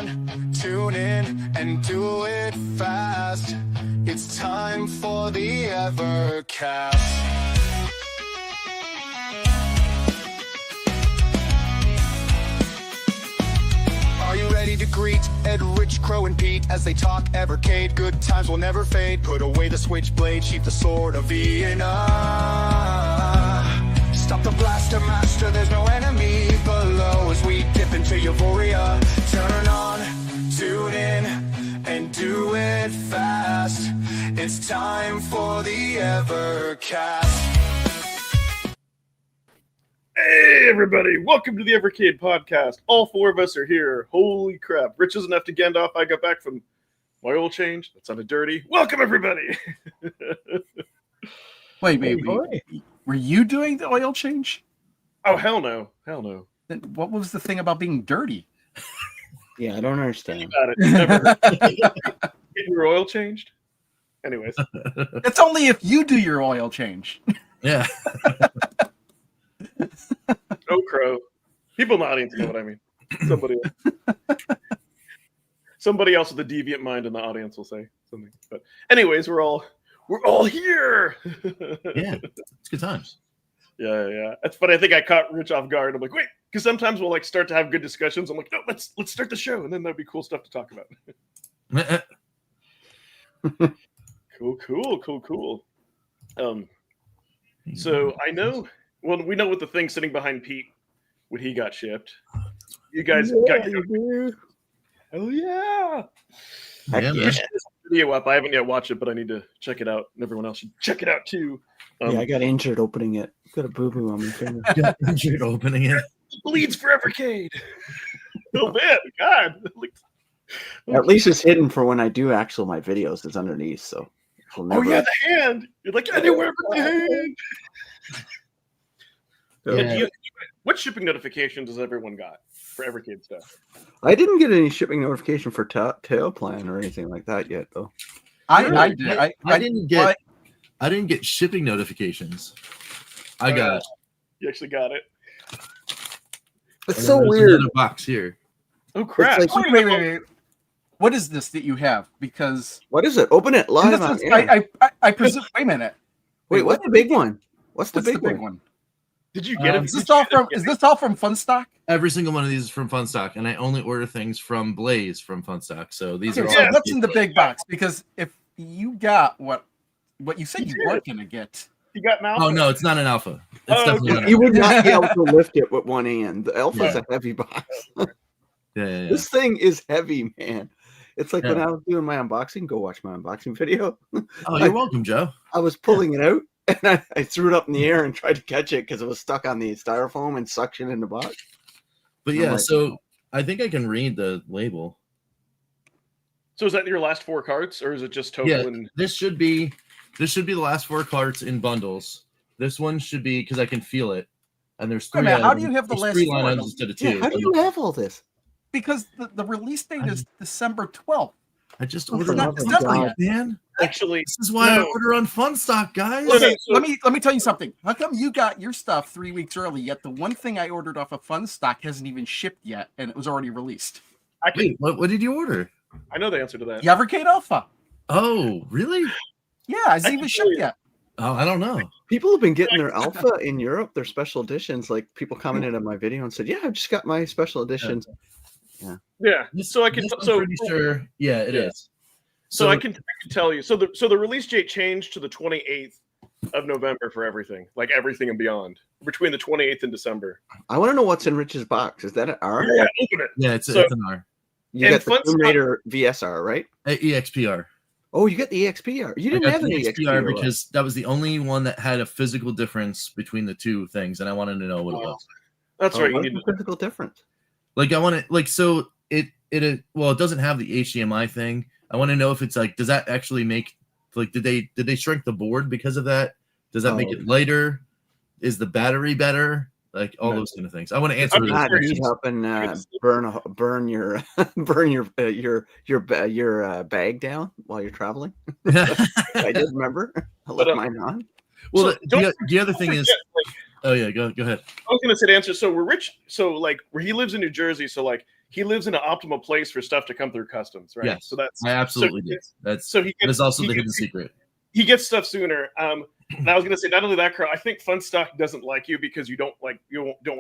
on, tune in and do it fast. It's time for the Evercast. Are you ready to greet Ed, Rich, Crow, and Pete as they talk Evercade? Good times will never fade. Put away the switchblade, sheath the sword of Vienna. Stop the blaster master, there's no enemy below as we dip into euphoria. Turn on, tune in, and do it fast. It's time for the Evercast. Hey everybody, welcome to the Evercade podcast. All four of us are here. Holy crap. Rich doesn't have to get off. I got back from my oil change. That sounded dirty. Welcome everybody. Wait. Were you doing the oil change? Oh, hell no. Hell no. Then what was the thing about being dirty? Yeah, I don't understand. Got it. Never. Get your oil changed? Anyways. It's only if you do your oil change. Yeah. Oh, Crow. People in the audience know what I mean. Somebody else with a deviant mind in the audience will say something. But anyways, we're all here. Yeah. It's good times. Yeah. That's funny. I think I caught Rich off guard. I'm like, wait, because sometimes we'll like start to have good discussions. I'm like, no, let's start the show, and then there'll be cool stuff to talk about. Cool. So I know. Well, we know what the thing sitting behind Pete when he got shipped. You guys got your... Oh yeah! Yeah. Video up. I haven't yet watched it, but I need to check it out, and everyone else should check it out too. Yeah, I got injured opening it. Got a boo-boo on my finger. Got injured opening it. It bleeds for Evercade. Oh man, God! At least it's hidden for when I do my videos. It's underneath, so. Oh yeah, the hand. You're like anywhere but the hand. Yeah. What shipping notification does everyone got for Evercade stuff? I didn't get any shipping notification for Tailplan or anything like that yet, though. I did. I didn't get shipping notifications. I got it. You actually got it. It's so weird. Another box here. Oh crap! It's like, Wait. What is this that you have? Because what is it? Open it live on air. I presume. Wait a minute. Wait, what's the big one? What's the big one? Did you get it? Is this all from Funstock? Every single one of these is from Funstock, and I only order things from Blaze from Funstock. So these are all. So what's in the big box? Because if you got what you said you weren't gonna get. You got an alpha? Oh no, it's not an alpha. It's definitely not an You alpha. would not be able to lift it with one hand. The alpha's a heavy box. Yeah. This thing is heavy, man. It's like when I was doing my unboxing. Go watch my unboxing video. Oh, you're welcome, Joe. I was pulling it out, and I threw it up in the air and tried to catch it because it was stuck on the styrofoam and suction in the box. But yeah, so I think I can read the label. So is that your last four cards, or is it just total? Yeah, this should be the last four cards in bundles. This one should be because I can feel it, and there's three. How do you have the last three four? line items instead of two? Yeah, how do you have all this? Because the release date is December 12th. I just Oh, ordered for it, love of God. man. Actually, This is why I order on Funstock, guys. Okay, let me tell you something. How come you got your stuff 3 weeks early, yet the one thing I ordered off of Funstock hasn't even shipped yet, and it was already released? Wait, what did you order? I know the answer to that. The Evercade Alpha. Oh, really? Yeah, it hasn't even shipped yet. Oh, I don't know. People have been getting their alpha in Europe, their special editions. Like people commented on my video and said, "Yeah, I just got my special editions." Yeah. So I can. I'm pretty sure. Yeah, it is. So I can tell you. So the release date changed to the 28th of November for everything, like everything and beyond, between the 28th and December. I want to know what's in Rich's box. Is that an R? Yeah, open it. Yeah, it's So- an R. You got the Tomb Raider VSR, right? EXPR. Oh, you got the EXPR. You didn't I got have an the EXPR because that was the only one that had a physical difference between the two things, and I wanted to know what it was. That's right. You What's need the physical difference? Like I want to so it doesn't have the HDMI thing. I want to know if it's like, does that actually make did they shrink the board because of that? Does that make it lighter? Is the battery better? Like all those kind of things. I want to answer those Not questions. heat up and burn your bag down while you're traveling. I did remember. I left mine on. Well, So the other thing is, like, oh yeah, go ahead. I was gonna say the answer. So we're rich. So like where he lives in New Jersey. So like he lives in an optimal place for stuff to come through customs, right? Yes, So that's I absolutely do. That's also the hidden secret. He gets stuff sooner. And I was gonna say, not only that, Crow, I think Funstock doesn't like you because you don't want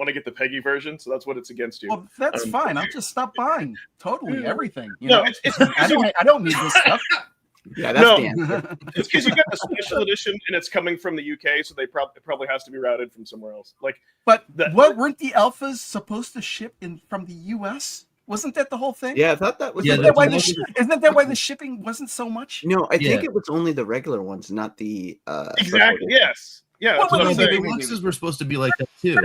to get the Peggy version, so that's what it's against you. Well, that's fine. I'll just stop buying totally everything. You No, know? it's I don't need this stuff. Yeah, that's No. the answer. it's because you got the special edition and it's coming from the UK, so it probably has to be routed from somewhere else. Like, But The- weren't the alphas supposed to ship in from the US? Wasn't that the whole thing? Yeah, I thought that was. Yeah, Isn't that's that why the shipping wasn't so much? No, I think Yeah. it was only the regular ones, not the. exactly. Yes. Yeah. What That's what would I'm they saying. do? Deluxes were supposed to be like that too.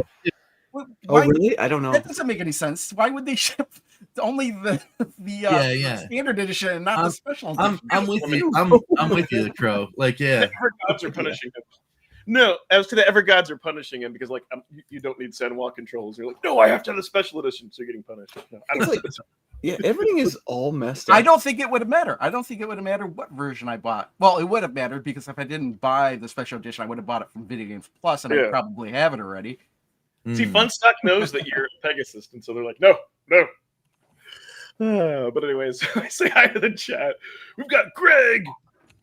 Oh, Why- really? I don't know. That doesn't make any sense. Why would they ship only the Yeah. standard edition and not the special edition? I'm with you. I'm with you, Crow. Like, yeah. The Evergods are punishing him. No, as to the Evergods are punishing him because, like, you don't need Sandwalk controls. You're like, no, I have to have the special edition, so you're getting punished. No, I don't It's Yeah, everything is all messed up. I don't think it would have mattered. I don't think it would have mattered what version I bought. Well, it would have mattered because if I didn't buy the special edition, I would have bought it from Video Games Plus, and I Yeah. probably have it already. See, Mm. Funstock knows that you're a Pegasus, and so they're like, no. But anyways, I say hi to the chat. We've got Greg.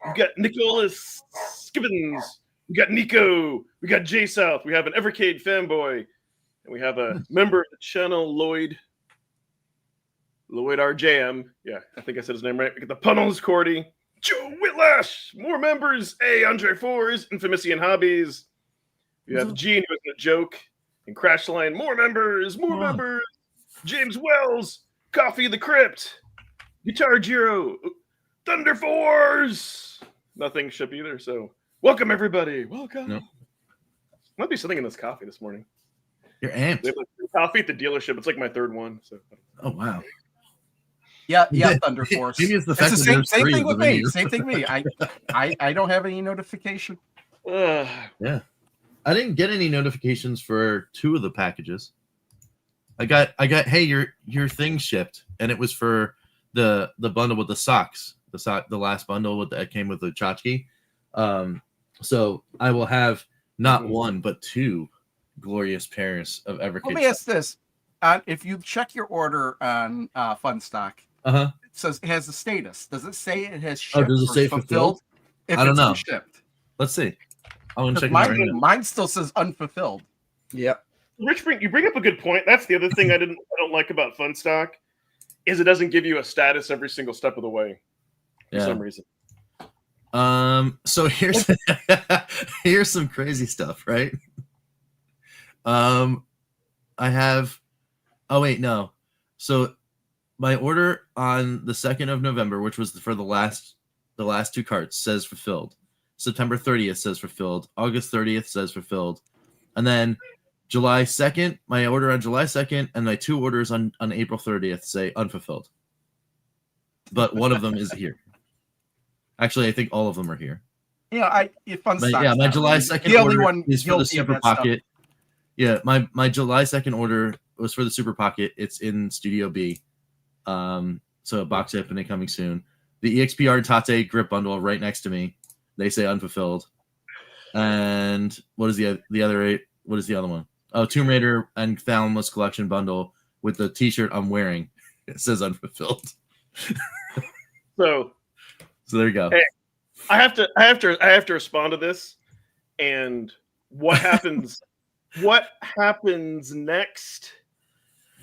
We've got Nicholas Skibbins. We got Nico. We got Jay South. We have an Evercade fanboy. And we have a member of the channel, Lloyd RJM. Yeah, I think I said his name right. We got the Punnels Cordy. Joe Whitlash. More members. A. Andre Fours. Infamousian Hobbies. You have Gene, who was a joke. And Crashline. More members. More members. James Wells. Coffee the Crypt. Guitar Giro. Thunder Force. Nothing ship either, so welcome everybody. Welcome. Nope. Might be something in this coffee this morning. You're amped. They have like coffee at the dealership. It's like my third one. So Oh wow. Yeah, Thunder Force. Maybe it's the It's fact the that same, there's same three thing of with them in me. here. Same thing with me. I don't have any notification. Yeah. I didn't get any notifications for 2 of the packages. I got hey, your thing shipped, and it was for the bundle with the socks. The last bundle that came with the tchotchke. So I will have not 1 but 2 glorious pairs of Evercade. Let me ask this: if you check your order on Funstock, Uh-huh. it says it has a status. Does it say it has shipped? Does it or say fulfilled? If I don't it's know. Shipped. Let's see. I want to check it out right now. Mine still says unfulfilled. Yep. Rich, you bring up a good point. That's the other thing I don't like about Funstock is it doesn't give you a status every single step of the way for some reason. So here's some crazy stuff, right? I have So my order on the 2nd of November, which was for the last 2 carts, says fulfilled. September 30th says fulfilled. August 30th says fulfilled. And then July 2nd, my order on July 2nd, and my 2 orders on April 30th say unfulfilled. But one of them is here. Actually, I think all of them are here. Yeah, My July 2nd the only order one is for the guilty of Super that stuff. Pocket. Yeah, my July 2nd order was for the Super Pocket. It's in Studio B. So box opening coming soon. The EXPR Tate grip bundle right next to me. They say unfulfilled. And what is the other? What is the other one? Oh, Tomb Raider and Thalamus collection bundle with the T-shirt I'm wearing. It says unfulfilled. So there you go. Hey, I have to respond to this. And what happens? What happens next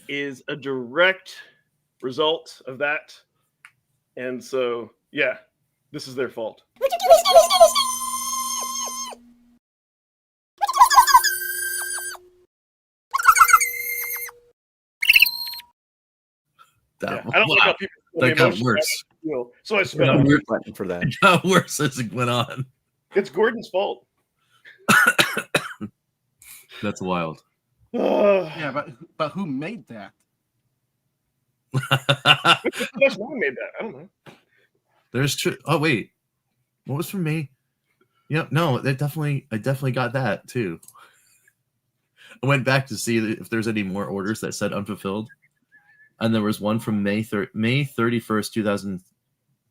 is a direct result of that. And so, yeah, this is their fault. I don't like how people that got worse. So I There's spit a on weird button for that. It got worse as it went on. It's Gordon's fault. That's wild. Yeah, but who made that? That's who made that. I don't know. There's true. Oh wait, what was from me? Yeah, no, I definitely got that too. I went back to see if there's any more orders that said unfulfilled, and there was one from May 31st,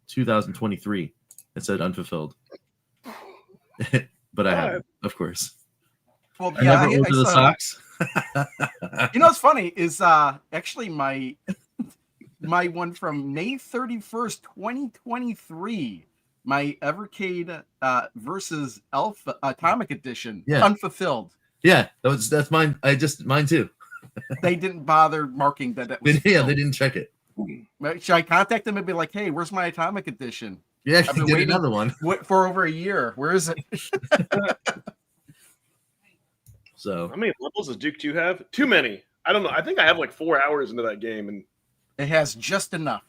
2023 that said unfulfilled. But I haven't, of course. Well, I never ordered the socks. You know what's funny is actually my my one from May 31st, 2023. My Evercade versus Alpha Atomic Edition, Yeah. unfulfilled. Yeah, that's mine. Mine too. They didn't bother marking that it was Yeah, filled. they didn't check it. Should I contact them and be like, hey, where's my Atomic Edition? Yeah, I've they been did waiting another one. for over a year. Where is it? So How many levels does Duke 2 have? Too many. I don't know. I think I have like 4 hours into that game, and It has just enough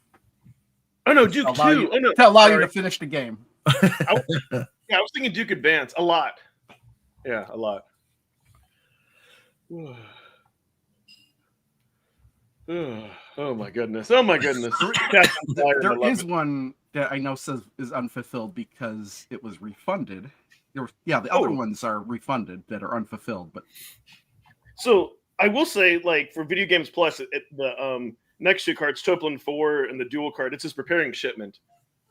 oh no, Duke allow 2. you- Oh no, to allow you sorry. to finish the game. Yeah, I was thinking Duke Advance. A lot. Yeah, a lot. Oh my goodness. Oh my goodness. That's on fire, and I There love is it. one that I know says is unfulfilled because it was refunded. The other ones are refunded that are unfulfilled, but So I will say, like for Video Games Plus, the next two cards, Toplin 4 and the dual card, it's just preparing shipment.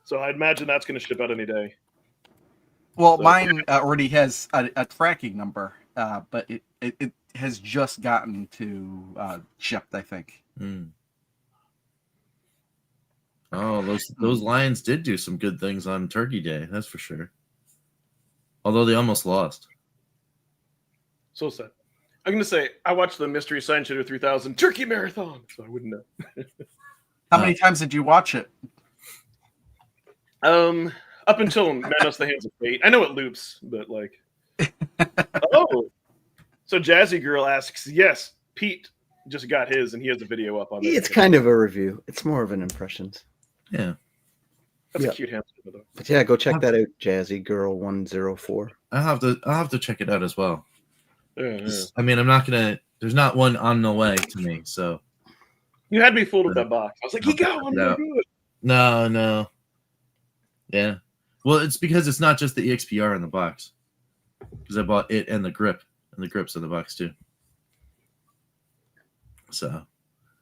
So I imagine that's going to ship out any day. well, So- mine already has a tracking number, but it has just gotten to shipped, I think. Oh, those Lions did do some good things on Turkey Day, that's for sure. Although they almost lost. So sad. I'm going to say, I watched the Mystery Science Shooter 3000 Turkey Marathon, so I wouldn't know. How many times did you watch it? Up until Madness the Hands of Fate. I know it loops, but like. Oh. So Jazzy Girl asks, yes, Pete just got his, and he has a video up on it. It's kind of a review. It's more of an impressions. Yeah. That's yeah. a cute hamster, though. But yeah, go check that out, Jazzy Girl 104. I'll have to check it out as well. Yeah. I mean, I'm not gonna. There's not one on the way to me, so You had me fooled with that box. I was like, he got one. No. Good. no. Yeah. Well, it's because it's not just the EXPR in the box. Because I bought it and the grip, and the grip's in the box too. So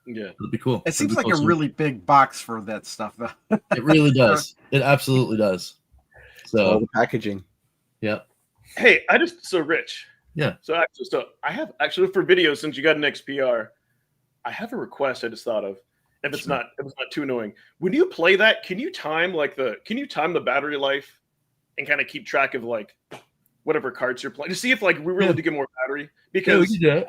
Yeah. it'll be cool. It seems It'll like be a cool. really big box for that stuff, though. It really does. It absolutely does. All So the packaging. yeah. Hey, so Rich. Yeah. So I have actually for video, since you got an XPR, I have a request I just thought of. If it's Sure. not too annoying. When you play that, can you time the battery life and kind of keep track of like whatever cards you're playing to see if like we really Yeah. do get more battery? Yeah, we Because can do it.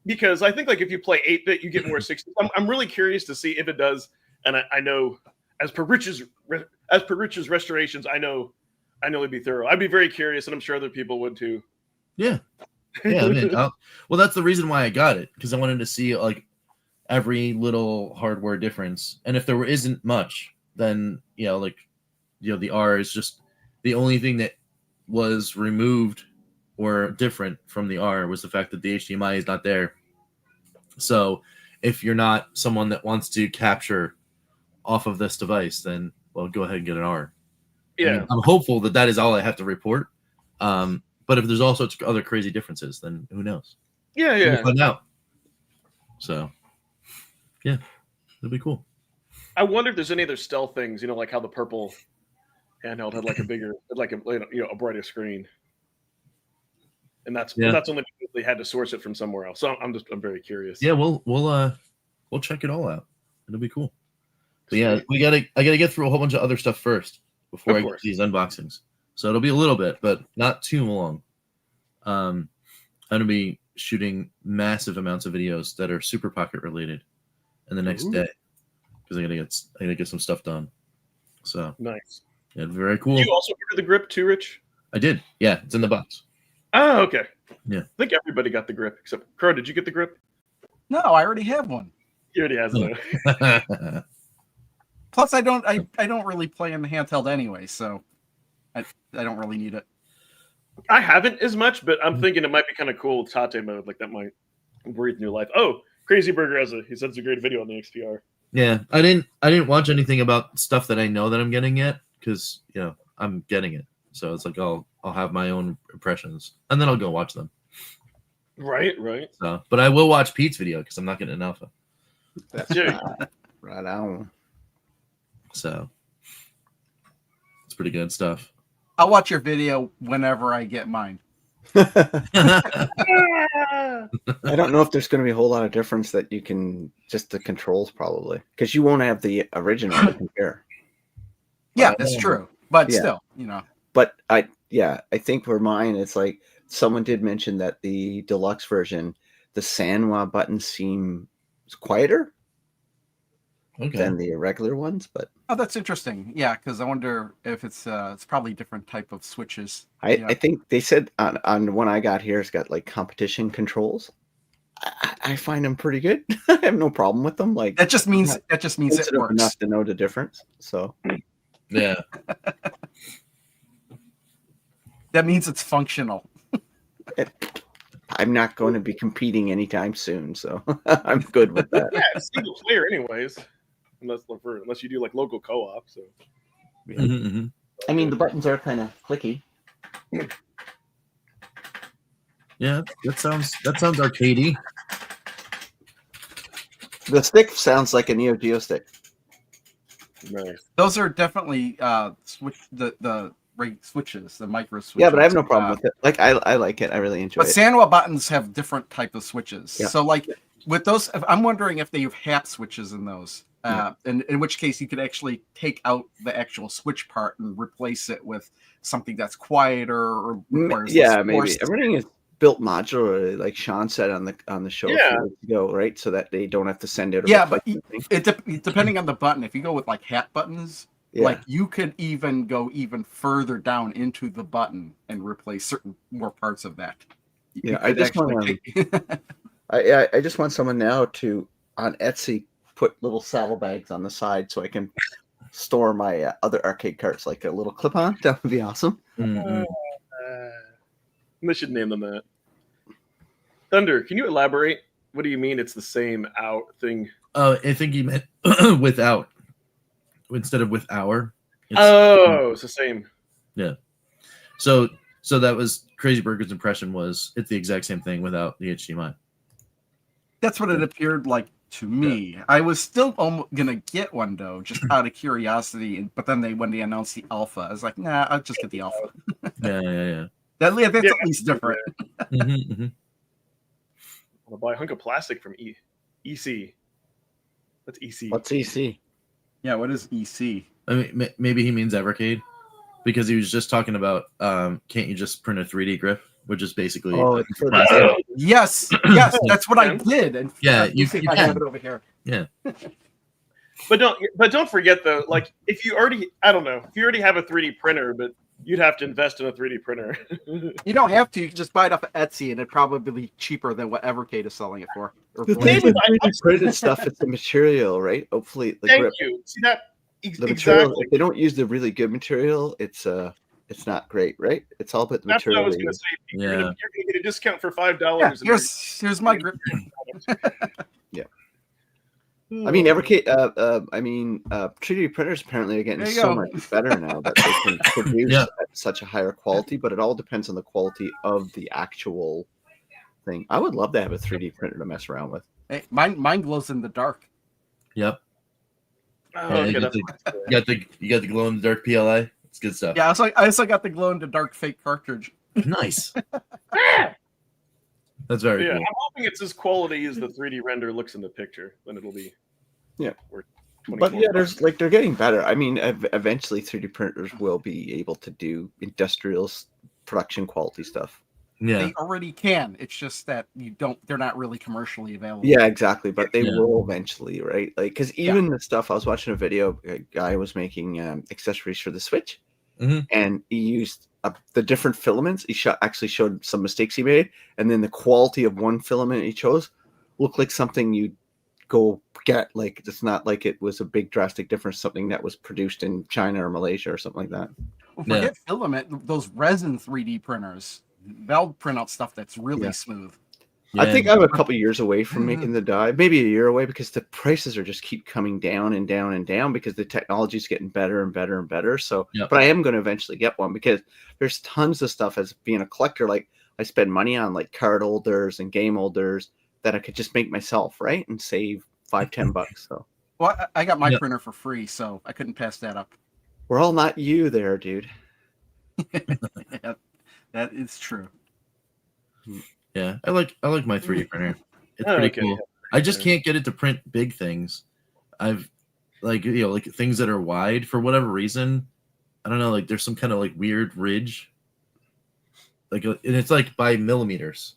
because I think like if you play 8-bit, you get more 60. I'm really curious to see if it does. And I know as per Rich's restorations, I know it'd be thorough. I'd be very curious, and I'm sure other people would too. Yeah. Yeah, I mean, well, that's the reason why I got it, because I wanted to see like every little hardware difference, and if there isn't much, then the R is just the only thing that was removed or different from the R was the fact that the HDMI is not there. So if you're not someone that wants to capture off of this device, then well, go ahead and get an R. Yeah. I mean, I'm hopeful that is all I have to report. But if there's all sorts of other crazy differences, then who knows? Yeah. We'll find out. So, yeah, it'll be cool. I wonder if there's any other stealth things, like how the purple handheld had like a bigger, a brighter screen, and that's only because they had to source it from somewhere else. So I'm very curious. Yeah, we'll check it all out. It'll be cool. But yeah, I gotta get through a whole bunch of other stuff first before I get to these unboxings. So it'll be a little bit, but not too long. I'm gonna be shooting massive amounts of videos that are Super Pocket related in the next day because I gotta get some stuff done. So nice. Yeah, very cool. Did you also order the grip too, Rich? I did. Yeah, it's in the box. Oh, okay. Yeah. I think everybody got the grip except Crow. Did you get the grip? No, I already have one. He already has it. Plus, I don't really play in the handheld anyway, so I don't really need it. I haven't as much, but I'm thinking it might be kind of cool with Tate mode. Like that might breathe new life. Oh, Crazy Burger he said it's a great video on the XPR. Yeah, I didn't watch anything about stuff that I know that I'm getting yet because I'm getting it. So it's like I'll have my own impressions and then I'll go watch them. Right. So, but I will watch Pete's video because I'm not getting an alpha. That's right on. So it's pretty good stuff. I'll watch your video whenever I get mine. I don't know if there's going to be a whole lot of difference that you can just the controls probably because you won't have the original to compare. Yeah, that's true. But Yeah. still, you know. But I think for mine, it's like someone did mention that the deluxe version, the Sanwa buttons seem quieter than the regular ones. But Oh, that's interesting. Yeah, because I wonder if it's probably different type of switches. I think they said on the one I got here, it's got like competition controls. I find them pretty good. I have no problem with them. Like that just means it sensitive works enough to know the difference. So Yeah. that means it's functional. I'm not going to be competing anytime soon, so I'm good with that. Yeah, it's single player, anyways. Unless you do like local co-op. So I mean, the buttons are kind of clicky. Yeah, that sounds arcadey. The stick sounds like a Neo Geo stick. nice. Those are definitely the switches, the micro switches. Yeah, but I have no problem with it. Like I like it. I really enjoy But it. Sanwa buttons have different type of switches. Yeah. So like with those, I'm wondering if they have hap switches in those. And in which case you could actually take out the actual switch part and replace it with something that's quieter or requires less maybe force. everything is built modularly, like Sean said on the show a few weeks ago, right? So that they don't have to send out. Yeah, but depending on the button, if you go with like hat buttons, Yeah. like you could even go even further down into the button and replace certain more parts of that. Yeah, I just want I just want someone now to on Etsy put little saddlebags on the side so I can store my other arcade carts, like a little clip-on. That would be awesome. Mm-hmm. They should name them that. Thunder, can you elaborate? What do you mean it's the same out thing? Oh, I think you meant without instead of with our. It's the same. Yeah. So that was Crazy Burger's impression was it's the exact same thing without the HDMI. That's what it appeared like to me. I was still gonna get one though, just out of curiosity. But then when they announced the alpha, I was like, nah, I'll just get the alpha. Yeah. That's at least different. I'm gonna buy a hunk of plastic from EC. That's EC. What's EC? Yeah, what is EC? I mean, maybe he means Evercade because he was just talking about can't you just print a 3D grip, which is basically it's for plastic. Yes, that's what I did. And Yeah, you see if I have it over here. Yeah. But don't forget though, like if you already have a 3D printer, but you'd have to invest in a 3D printer. You don't have to. You can just buy it off of Etsy, and it'd probably be cheaper than what Evercade is selling it for. The thing with 3D printed stuff, it's the material, right? Hopefully, the grip. You. See that? The material. If they don't use the really good material, it's not great, right? It's all about the That's material. what I was going to say. You're gonna get a discount for $5. Yeah, here's my grip. Yeah. I mean, Evercade. 3D printers apparently are getting so much better now that they can produce at such a higher quality. But it all depends on the quality of the actual thing. I would love to have a 3D printer to mess around with. Hey, mine glows in the dark. Yep. Oh, you got the glow in the dark PLA. It's good stuff. Yeah, I also got the glow in the dark fake cartridge. Nice. That's very cool. I'm hoping it's as quality as the 3D render looks in the picture. Then it'll be But yeah, they're getting better. I mean, eventually 3D printers will be able to do industrial production quality stuff. Yeah, they already can. It's just that they're not really commercially available. Yeah, exactly. But they will eventually, right? Like, because even the stuff I was watching a video, a guy was making accessories for the Switch, and he used the different filaments. He actually showed some mistakes he made, and then the quality of one filament he chose looked like something you'd go get. Like, it's not like it was a big drastic difference. Something that was produced in China or Malaysia or something like that. Well, forget filament. Those resin 3D printers. They'll print out stuff that's really smooth. I think I'm a couple years away from making the die, maybe a year away, because the prices are just keep coming down and down and down because the technology is getting better and better and better. So, but I am going to eventually get one because there's tons of stuff as being a collector. Like I spend money on like card holders and game holders that I could just make myself, right, and save $5-10. So, well, I got my printer for free, so I couldn't pass that up. We're all not you there, dude. That is true. Yeah, I like my 3D printer. It's Oh, pretty okay. cool. I just can't get it to print big things. I've like like things that are wide for whatever reason. I don't know. Like there's some kind of like weird ridge. Like and it's like by millimeters.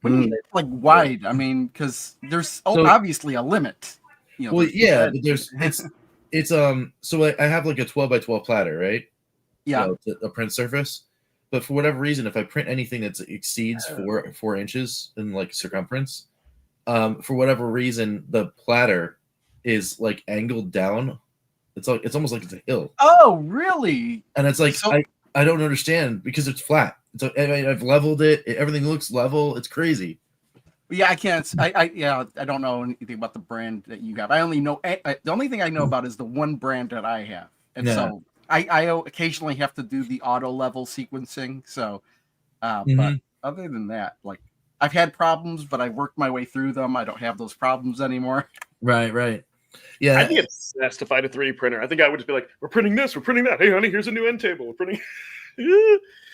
What do you mean, like wide? I mean, because there's obviously a limit. Well, yeah, but there's it's so I have like a 12 by 12 platter, right? Yeah, a print surface. But for whatever reason, if I print anything that exceeds 4 inches in like circumference, for whatever reason, the platter is like angled down. It's almost like it's a hill. Oh, really? And it's like I don't understand because it's flat. I've leveled it. Everything looks level. It's crazy. Yeah, I can't. I don't know anything about the brand that you have. I only know the only thing I know about is the one brand that I have, and so I occasionally have to do the auto level sequencing. So, but other than that, like I've had problems, but I've worked my way through them. I don't have those problems anymore. Right. Yeah, I'd be obsessed if I had a 3D printer. I think I would just be like, "We're printing this. We're printing that. Hey, honey, here's a new end table. We're printing."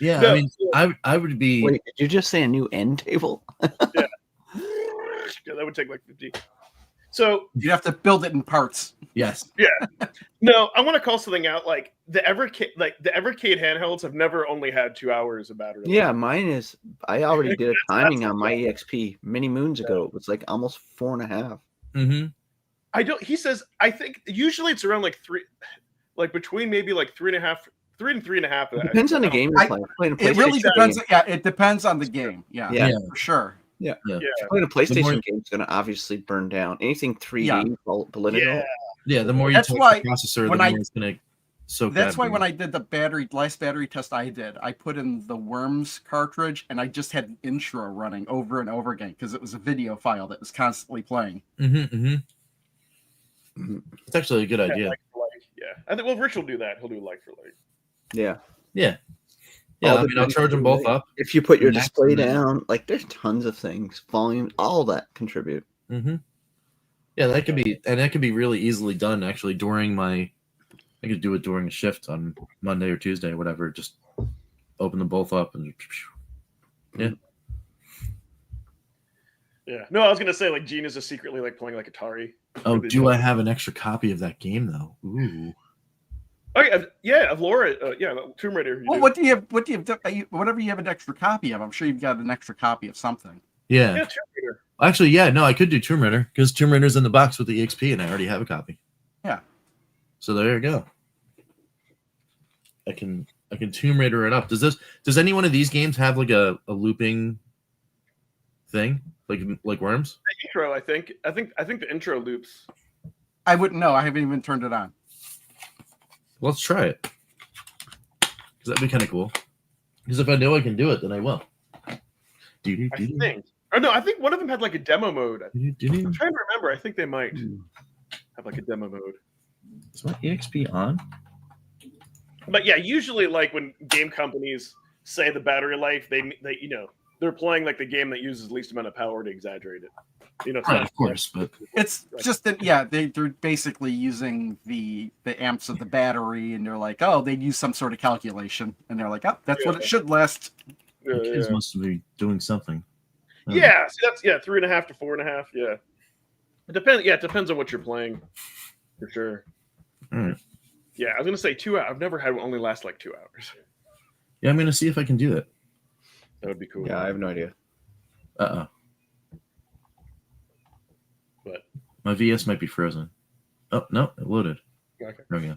Yeah, no, I mean, I would be. Wait, did you just say a new end table? Yeah. Yeah, that would take like 50. So you have to build it in parts. Yes. Yeah. No, I want to call something out. Like the Evercade handhelds have never only had 2 hours of battery life. Yeah, mine is. I already did a timing on my EXP many moons ago. It was like almost 4.5. Mm-hmm. I don't. He says. I think usually it's around like 3, like between maybe like 3.5, 3 and 3.5. It depends on the game you're playing. It really depends. Yeah, it depends on the game. Yeah, for sure. Yeah. Playing a PlayStation game is going to obviously burn down anything 3D political. Yeah, the more you touch the processor, the more it's going to soak. That's why when I did the last battery test I did, I put in the Worms cartridge and I just had the intro running over and over again because it was a video file that was constantly playing. It's actually a good idea. I think Rich will do that. He'll do like for like. Yeah. Yeah, I mean, I'll charge them both up. If you put your display down, like there's tons of things, volume, all that contribute. Yeah, that could be really easily done actually during I could do it during a shift on Monday or Tuesday, whatever. Just open them both up and Yeah. No, I was gonna say like Gene is just secretly like playing like Atari. Oh, do I have an extra copy of that game though? Ooh. Oh yeah, of Laura. Tomb Raider. Well, what do you have? Whatever you have an extra copy of, I'm sure you've got an extra copy of something. Yeah. Tomb Raider. Actually, yeah, no, I could do Tomb Raider because Tomb Raider's in the box with the EXP, and I already have a copy. Yeah. So there you go. I can Tomb Raider it up. Does any one of these games have like a looping thing like Worms? The intro, I think the intro loops. I wouldn't know. I haven't even turned it on. Let's try it. Because that'd be kind of cool. Because if I know I can do it, then I will. I think. Or no, I think one of them had like a demo mode. I'm trying to remember. I think they might have like a demo mode. Is my EXP on? But yeah, usually like when game companies say the battery life, they they're playing like the game that uses least amount of power to exaggerate it. Right, of course, but it's just that they're basically using the amps of the battery, and they're like, oh, they'd use some sort of calculation, and they're like, oh, that's what it should last. The kids must be doing something. Yeah, so that's 3.5 to 4.5. Yeah, it depends. Yeah, it depends on what you're playing, for sure. Yeah, I was gonna say 2 hours. I've never had one only last like 2 hours. Yeah, I'm gonna see if I can do that. That would be cool. Yeah, I have no idea. But my VS might be frozen. Oh no, it loaded. Okay. There we go.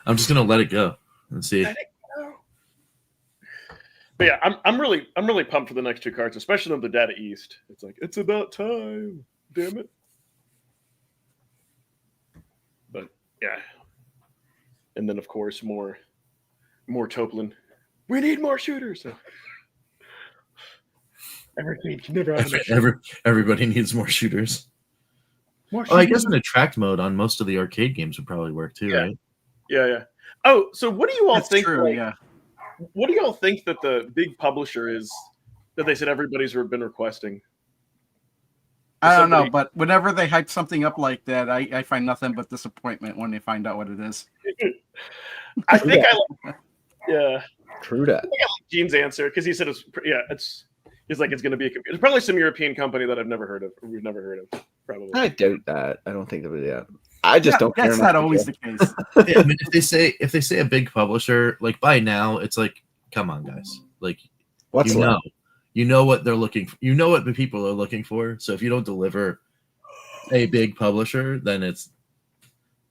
I'm just gonna let it go and see. But yeah, I'm really pumped for the next 2 cards, especially on the Data East. It's like it's about time. Damn it. But yeah. And then of course more Toplin. We need more shooters. So. Everybody needs more shooters. I guess an attract mode on most of the arcade games would probably work too, right? Yeah. Oh, so what do you all think? True, yeah. What do y'all think that the big publisher is that they said everybody's been requesting? I don't know, but whenever they hype something up like that, I find nothing but disappointment when they find out what it is. I think Yeah. True that. I like Gene's answer because he said he's like it's going to be a computer. It's probably some European company that I've never heard of. Or we've never heard of. Probably. I doubt that. I don't think that would. Yeah. I just don't care. That's not always the case. Yeah, I mean, if they say a big publisher, like by now, it's like, come on, guys. Like, What's you know what they're looking for. You know what the people are looking for. So if you don't deliver a big publisher, then it's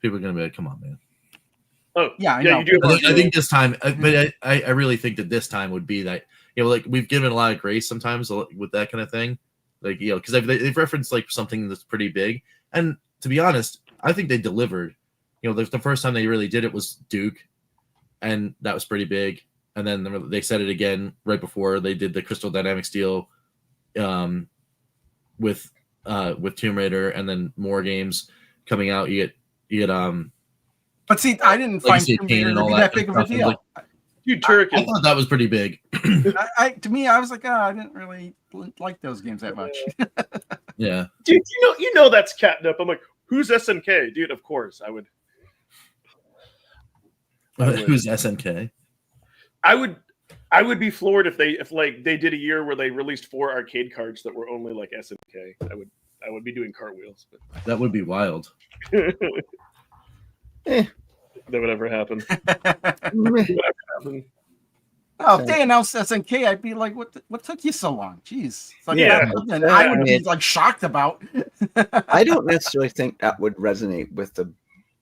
people are going to be like, come on, man. Oh yeah, I know. You do. I think this time, but I really think that this time would be that, you know, like we've given a lot of grace sometimes with that kind of thing, like, you know, because they've referenced like something that's pretty big, and to be honest, I think they delivered. You know, the first time they really did it was Duke, and that was pretty big, and then they said it again right before they did the Crystal Dynamics deal, with Tomb Raider, and then more games coming out. You get But see, I didn't find Tomb Raider to be that big of a deal. Dude, Turkey. I thought that was pretty big. To me, I was like, I didn't really like those games that much. Yeah, dude, you know that's catnip. I'm like, who's SNK, dude? Of course, I would. Who's SNK? I would be floored if they did a year where they released 4 arcade cards that were only like SNK. I would be doing cartwheels. But That would be wild. that would ever happen. Oh, if they announced SNK, I'd be like, what took you so long? Jeez. It's like, Yeah. something I would be like shocked about. I don't necessarily think that would resonate with the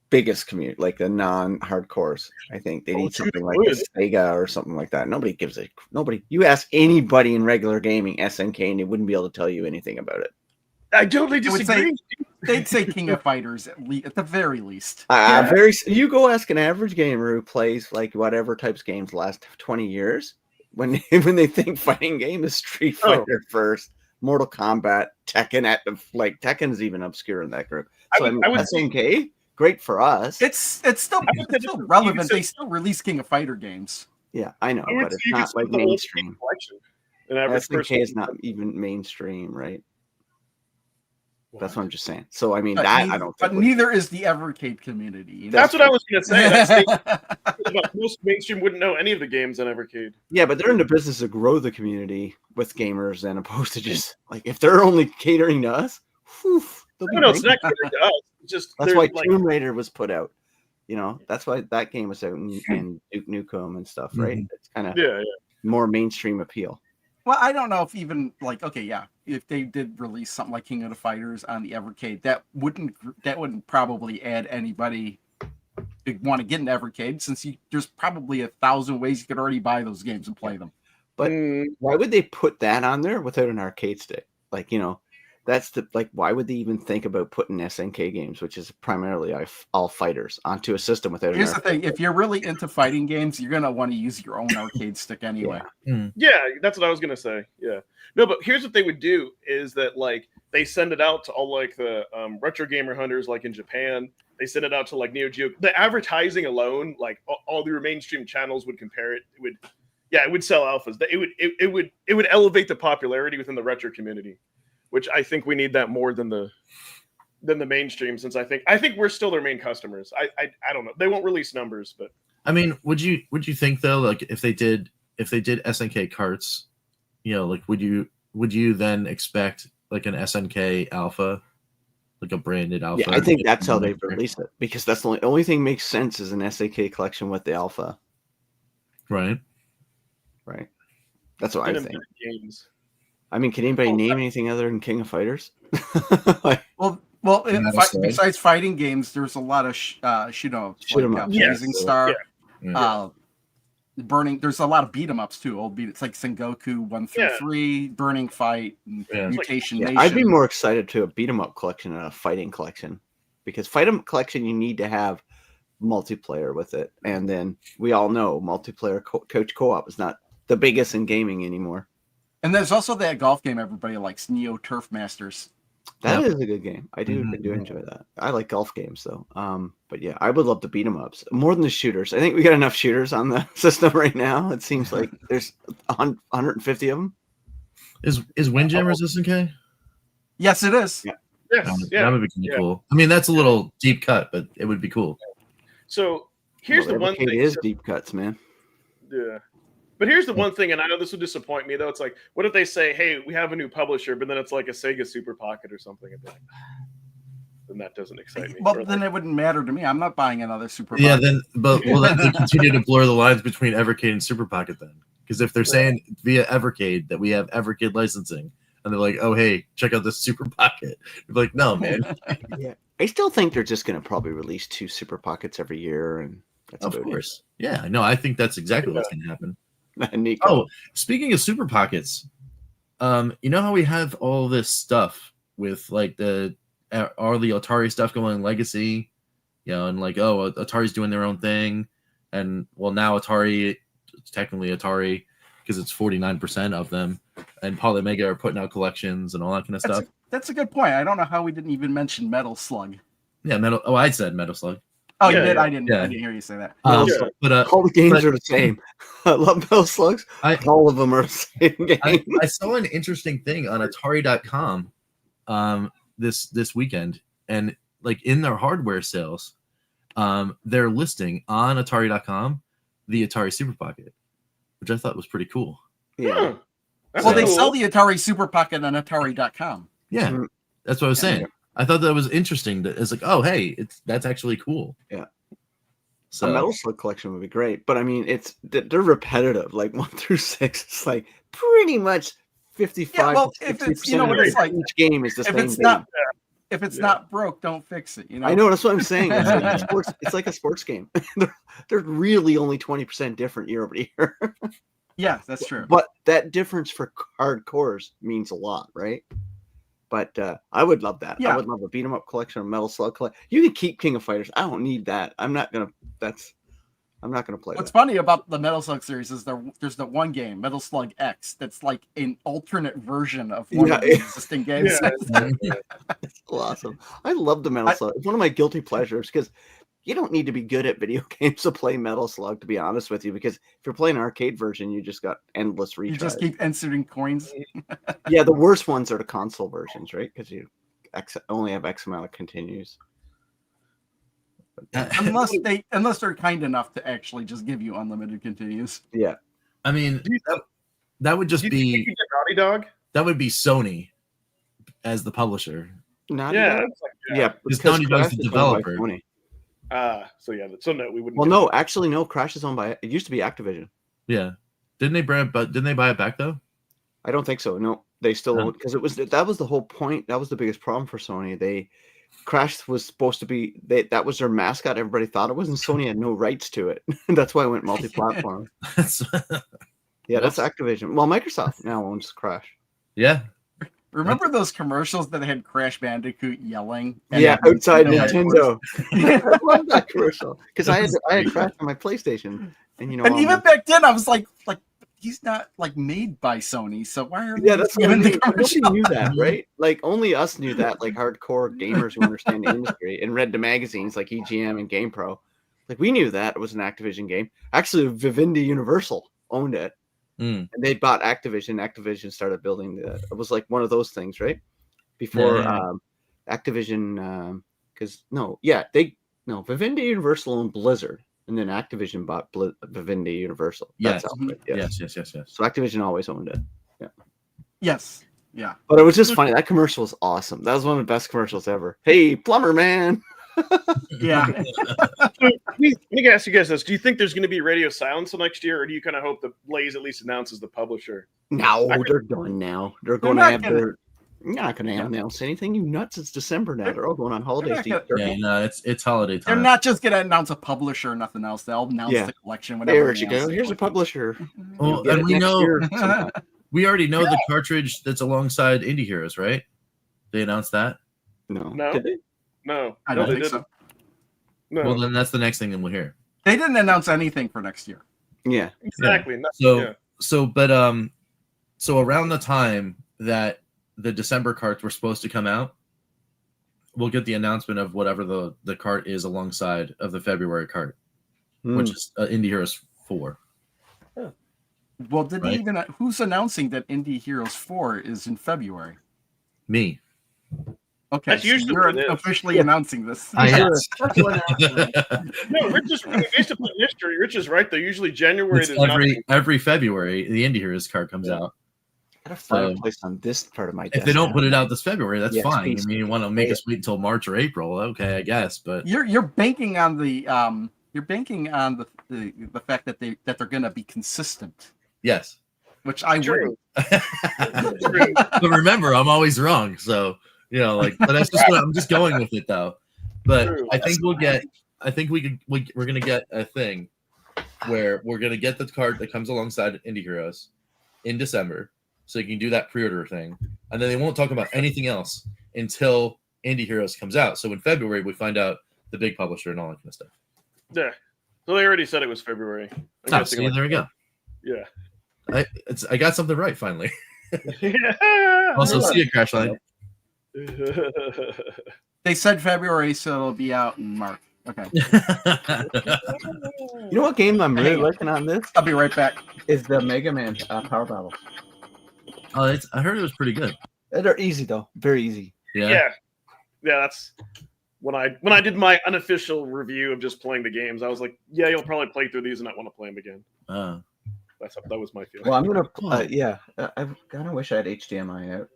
biggest community, like the non-hardcores. I think they need something like a Sega or something like that. Nobody. You ask anybody in regular gaming SNK, and they wouldn't be able to tell you anything about it. I totally disagree. They'd say King of Fighters at the very least. You go ask an average gamer who plays like whatever types of games the last 20 years, when they think fighting game is Street Fighter first, Mortal Kombat, Tekken. Tekken's even obscure in that group. So I would SNK, great for us. It's still relevant. They still release King of Fighter games. Yeah, I know, but it's not like mainstream. SNK person is not even mainstream, right? That's what I'm just saying. So I mean, I don't. But neither is the Evercade community. You know? That's what I was going to say. Most mainstream wouldn't know any of the games on Evercade. Yeah, but they're in the business to grow the community with gamers, and opposed to just like if they're only catering to us. No, it's not catering to us. Just that's why Tomb Raider was put out. You know, that's why that game was out, and Duke Nukem and stuff, right? Mm-hmm. It's kind of more mainstream appeal. Well, I don't know if even if they did release something like King of the Fighters on the Evercade, that wouldn't probably add anybody to want to get an Evercade, since there's probably 1,000 ways you could already buy those games and play them. But why would they put that on there without an arcade stick? Like, you know, that's why would they even think about putting SNK games, which is primarily all fighters, onto a system without Here's the thing, if you're really into fighting games, you're going to want to use your own arcade stick anyway. Yeah, that's what I was going to say. Yeah. No, but here's what they would do is that they send it out to all the retro gamer hunters in Japan. They send it out to Genejoke. The advertising alone, all the mainstream channels would compare it. It would sell alphas. It would elevate the popularity within the retro community, which I think we need that more than the mainstream, since I think we're still their main customers. I don't know. They won't release numbers, but I mean, would you think though, if they did SNK carts, you know, would you then expect an SNK alpha, a branded alpha? Yeah, I think that's how they release it, because that's the only thing makes sense is an SNK collection with the alpha. Right. That's what I think. Games. I mean, can anybody name anything other than King of Fighters? Well, besides fighting games, there's a lot of shoot 'em ups, Blazing Star, Burning. There's a lot of beat 'em ups too. It's like Sengoku 1 through 3, Burning Fight, and Mutation Nation. I'd be more excited to a beat 'em up collection than a fighting collection, because fight 'em collection you need to have multiplayer with it, and then we all know multiplayer coach co-op is not the biggest in gaming anymore. And there's also that golf game everybody likes, Neo Turf Masters. That is a good game. I do enjoy that. I like golf games though. But yeah, I would love to beat them ups more than the shooters. I think we got enough shooters on the system right now. It seems like there's 150 of them. Is Windjammers SNK? Yes, it is. Yeah. Yes, that would be cool. I mean, that's a little deep cut, but it would be cool. So here's the one thing. It is deep cuts, man. Yeah. But here's the one thing, and I know this would disappoint me, though. It's like, what if they say, hey, we have a new publisher, but then it's like a Sega Super Pocket or something? And like, then that doesn't excite me. Well, then it wouldn't matter to me. I'm not buying another Super Yeah, Pocket. then, but will that continue to blur the lines between Evercade and Super Pocket then? Because if they're saying via Evercade that we have Evercade licensing, and they're like, oh, hey, check out this Super Pocket. You're like, no, man. Yeah. I still think they're just going to probably release 2 Super Pockets every year. And that's Of about course. Yeah, no, I think that's exactly what's going to happen. it. Nico. Oh, speaking of Super Pockets, you know how we have all this stuff with like all the Atari stuff going on Legacy, you know, and like, oh, Atari's doing their own thing. And well, now Atari, it's technically Atari because it's 49% of them. And Polymega are putting out collections and all that kind of stuff. That's a good point. I don't know how we didn't even mention Metal Slug. Yeah, Metal. Oh, I said Metal Slug. Oh, Yeah, you did? yeah. I didn't hear you say that. But all the games are the same. I love Metal Slugs. All of them are the same game. I saw an interesting thing on Atari.com this weekend, and like in their hardware sales, they're listing on Atari.com the Atari Super Pocket, which I thought was pretty cool. Yeah. Well, they sell the Atari Super Pocket on Atari.com. Yeah, that's what I was saying. I thought that was interesting. That it's like, oh, hey, that's actually cool. Yeah. So a Metal Slug collection would be great, but I mean, they're repetitive. Like 1 through 6, it's like pretty much 55. Yeah, well, if it's what it's like, each game is the same. If it's not broke, don't fix it. You know. I know, that's what I'm saying. It's like a sports game. they're really only 20% different year over year. Yeah, that's true. But that difference for hardcores means a lot, right? But I would love that. Yeah. I would love a beat 'em up collection, a Metal Slug collection. You can keep King of Fighters. I don't need that. I'm not gonna play. What's funny about the Metal Slug series is there's the one game, Metal Slug X, that's like an alternate version of one of the existing games. It's awesome. I love the Metal Slug. It's one of my guilty pleasures because you don't need to be good at video games to play Metal Slug, to be honest with you, because if you're playing an arcade version, you just got endless retries. You just keep inserting coins. Yeah, the worst ones are the console versions, right? Because you only have X amount of continues. Unless they're kind enough to actually just give you unlimited continues. Yeah. I mean, that would just be Naughty Dog. That would be Sony as the publisher. Naughty Dog? Yeah, because Naughty Dog's the developer. So no, we wouldn't. Well, no, actually, no. Crash is owned by. It used to be Activision. Yeah, didn't they buy it back though? I don't think so. No, they still own, because that was the whole point. That was the biggest problem for Sony. Crash was supposed to be that was their mascot. Everybody thought it was, and Sony had no rights to it. That's why it went multi-platform. Yeah, that's Activision. Well, Microsoft now owns Crash. Yeah. Remember those commercials that had Crash Bandicoot yelling? Outside Nintendo. I love that commercial because I had Crash on my PlayStation, and even back then I was like he's not like made by Sony, so why are they that's giving the commercial? Nobody knew that, right? Like only us knew that, like hardcore gamers who understand the industry and read the magazines like EGM and GamePro. Like we knew that it was an Activision game. Actually, Vivendi Universal owned it. And they bought Activision. Activision started building it was like one of those things, right? Before Activision, Vivendi Universal owned Blizzard, and then Activision bought Vivendi Universal. Yes. Yes. So Activision always owned it. Yeah. Yes. Yeah. But it was just funny. That commercial was awesome. That was one of the best commercials ever. Hey, plumber man. Yeah. Let me ask you guys this: do you think there's going to be radio silence next year, or do you kind of hope that Blaze at least announces the publisher? No, they're done now. They're going to have their. You're not going to announce anything. You nuts! It's December now. They're all going on holidays. Yeah, no, it's holiday time. They're not just going to announce a publisher or nothing else. They'll announce the collection. There you go. Here's a publisher. Well, and we already know the cartridge that's alongside Indie Heroes, right? They announced that. No. Did they? No, I don't think so. No. Well, then that's the next thing that we'll hear. They didn't announce anything for next year. Yeah, exactly. Yeah. So around the time that the December carts were supposed to come out, we'll get the announcement of whatever the cart is alongside of the February cart, which is Indie Heroes 4. Yeah. Well, who's announcing that Indie Heroes 4 is in February? Me. Okay, That's so usually you're what it is. officially announcing this. Yes. That's what happened. No, Rich is based upon history. Rich is right though. Usually January It's there's nothing. every February the Indie Heroes card comes out. I got a fireplace on this part of my desk. If they don't now. put it out this February, that's Yeah, it's fine. I peaceful. mean, you want to make us wait until March or April? Okay, I guess. But You're banking on the the fact that they're going to be consistent, yes. which I True. wouldn't. True. But remember, I'm always wrong. So but that's just what I'm just going with it though. But True. I think we're gonna get a thing where we're gonna get the card that comes alongside Indie Heroes in December, so you can do that pre-order thing, and then they won't talk about anything else until Indie Heroes comes out. So in February we find out the big publisher and all that kind of stuff. Yeah. So they already said it was February. I'm Oh, guessing see, there we go. Yeah. I got something right finally. Yeah. Also, see you, Crashline. They said February, so it'll be out in March. Okay, You know what game I'm really liking on this I'll be right back. is the Mega Man Power Battle. I heard it was pretty good. They're easy though, very easy. Yeah. That's when I did my unofficial review of just playing the games. I was like, yeah, you'll probably play through these and not want to play them again. That was my feeling. Well, I'm gonna. I kind of wish I had HDMI out.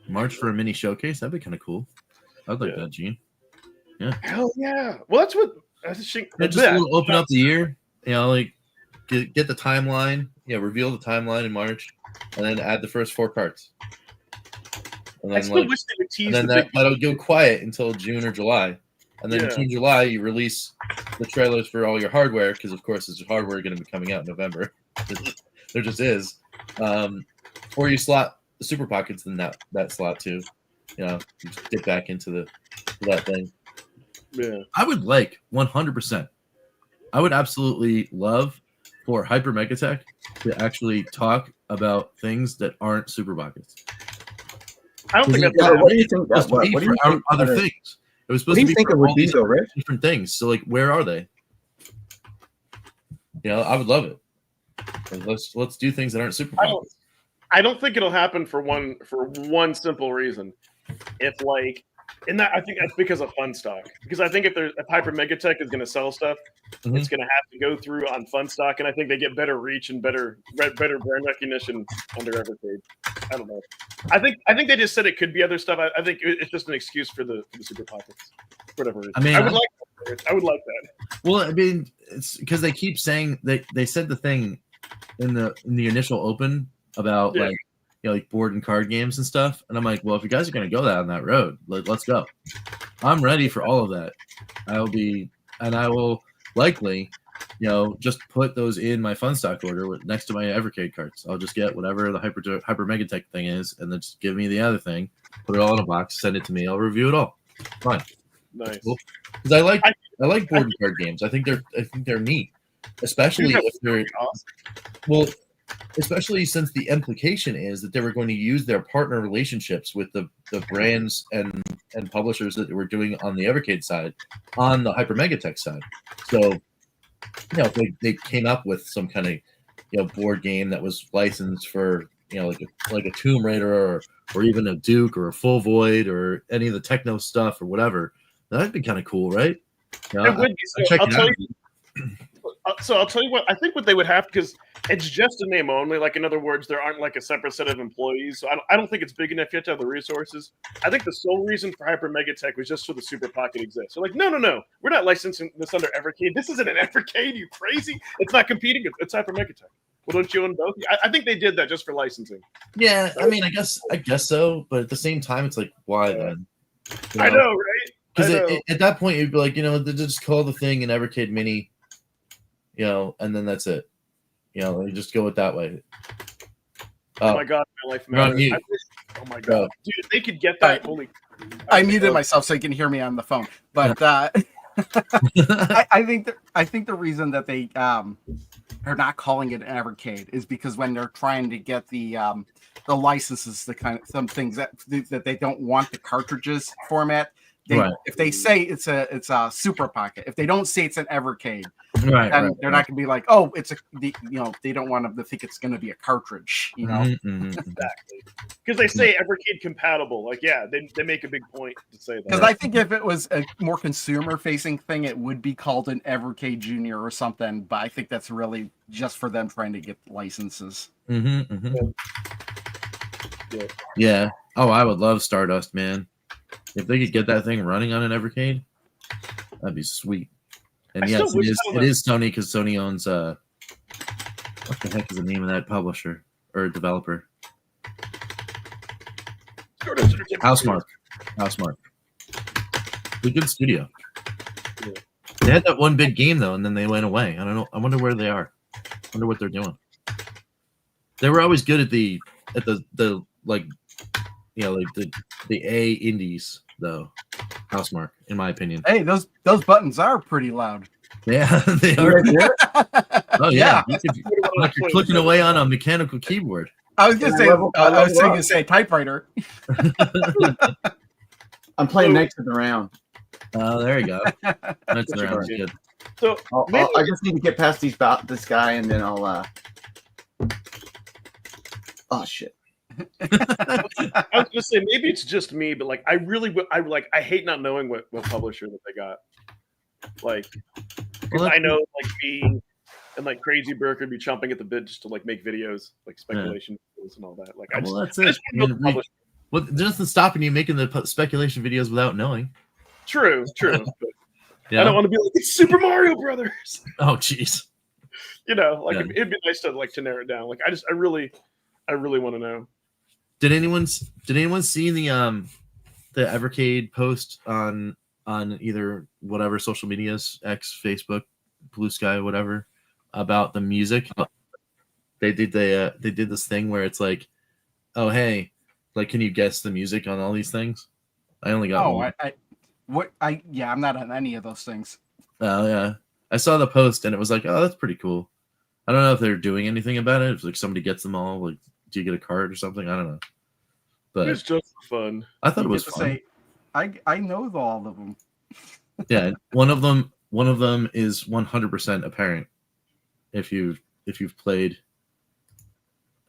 March for a mini showcase. That'd be kind of cool. I'd like that, Gene. Hell yeah. Well, that's what I think. Just a little open up the year. Like get the timeline. Reveal the timeline in March, and then add the first 4 cards. And I then still wish they would tease and then that'll go quiet until June or July. And then in June, July, you release the trailers for all your hardware, because of course, there's hardware going to be coming out in November. There just is. Or you slot the Super Pockets in that slot too. You just get back into that thing. Yeah. I would like 100%. I would absolutely love for Hyper Megatech to actually talk about things that aren't Super Pockets. I don't think that's What do you think? What do you think other things? It was supposed to be think for it would all be these though, Rich? different things. So where are they? I would love it. Let's do things that aren't Super Pockets. I don't think it'll happen for one simple reason. If I think that's because of fun stock. Because I think if Hyper Megatech is going to sell stuff, it's going to have to go through on fun stock, and I think they get better reach and better brand recognition under Evercade. I don't know. I think they just said it could be other stuff. I think it's just an excuse for the Super Pockets, for whatever reason. I would like that. Well, I mean, it's because they keep saying they said the thing in the initial open about like board and card games and stuff, and I'm like, well, if you guys are going to go down that road, let's go. I'm ready for all of that. I will likely, just put those in my fun stock order next to my Evercade cards. I'll just get whatever the Hyper Megatech thing is, and then just give me the other thing, put it all in a box, send it to me. I'll review it all. Fine. Nice. Cool. Because I like board and card games. I think they're neat, especially if they're especially since the implication is that they were going to use their partner relationships with the brands and publishers that were doing on the Evercade side on the Hyper Megatech side. So, they came up with some kind of board game that was licensed for like a Tomb Raider or even a Duke or a Full Void or any of the techno stuff or whatever. That'd be kind of cool, right? It would be. So I'll tell you what I think. What they would have, because it's just a name only. Like, in other words, there aren't like a separate set of employees. So I don't think it's big enough yet to have the resources. I think the sole reason for Hyper Megatech was just so the Super Pocket exists. So no, we're not licensing this under Evercade. This isn't an Evercade. You crazy? It's not competing. It's Hyper Megatech. Well, don't you own both? I think they did that just for licensing. Yeah, I mean, I guess so. But at the same time, it's like, why then? I know, right? Because at that point, you'd be like, they just call the thing an Evercade Mini, and then that's it. You just go it that way. Oh my God, my life matters. Oh my God, dude, if they could get that. I muted myself so you can hear me on the phone. But I think the reason that they are not calling it an Evercade is because when they're trying to get the licenses, some things that they don't want the cartridges format, If they say it's a Super Pocket, if they don't say it's an Evercade, Right, then they're not going to be like, oh, they don't want them to think it's going to be a cartridge, Exactly. Because they say Evercade compatible. Like, yeah, they make a big point to say that. Because I think if it was a more consumer-facing thing, it would be called an Evercade Junior or something. But I think that's really just for them trying to get licenses. Yeah. Oh, I would love Stardust, man. If they could get that thing running on an Evercade, that'd be sweet. And yes, it is Sony because Sony owns what the heck is the name of that publisher or developer? Housemark. It's a good studio. Yeah. They had that one big game though, and then they went away. I don't know. I wonder where they are. I wonder what they're doing. They were always good at the like, like the A indies though. Housemark, in my opinion. Hey, those buttons are pretty loud. Yeah, they are. Oh yeah, like you're clicking away on a mechanical keyboard. I was gonna say typewriter. I'm playing Knights of the Round. Oh, there you go. Knights of the Round is good. So I just need to get past this guy, and then I'll. Oh shit. I was gonna say maybe it's just me, but like I hate not knowing what publisher that they got. Like, I know like me and like Crazy Burke would be chomping at the bit just to like make videos, like speculation videos and all that. Like, that's it. Well, there's nothing stopping you making the speculation videos without knowing. True. Yeah. I don't want to be like it's Super Mario Brothers. Oh, jeez. It'd be nice to narrow it down. Like, I really want to know. Did anyone see the Evercade post on either whatever social medias, X, Facebook, Blue Sky, whatever, about the music? They did this thing where it's like, oh hey, like can you guess the music on all these things? I only got one. I'm not on any of those things. Oh yeah, I saw the post and it was like, oh that's pretty cool. I don't know if they're doing anything about it. If like somebody gets them all, like do you get a card or something? I don't know. But it's just fun. I thought it was fun. I know all of them. Yeah, one of them is 100% apparent. If you've played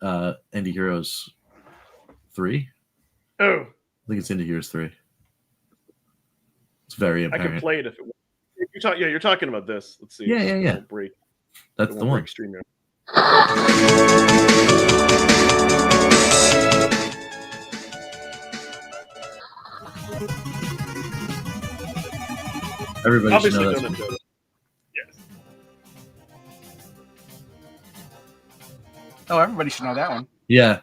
Indie Heroes 3. Oh, I think it's Indie Heroes 3. It's very apparent. I could play it if it was. You're talking about this. Let's see. Yeah. Break. That's the one. Everybody obviously should know that. Yes. Oh, everybody should know that one. Yeah.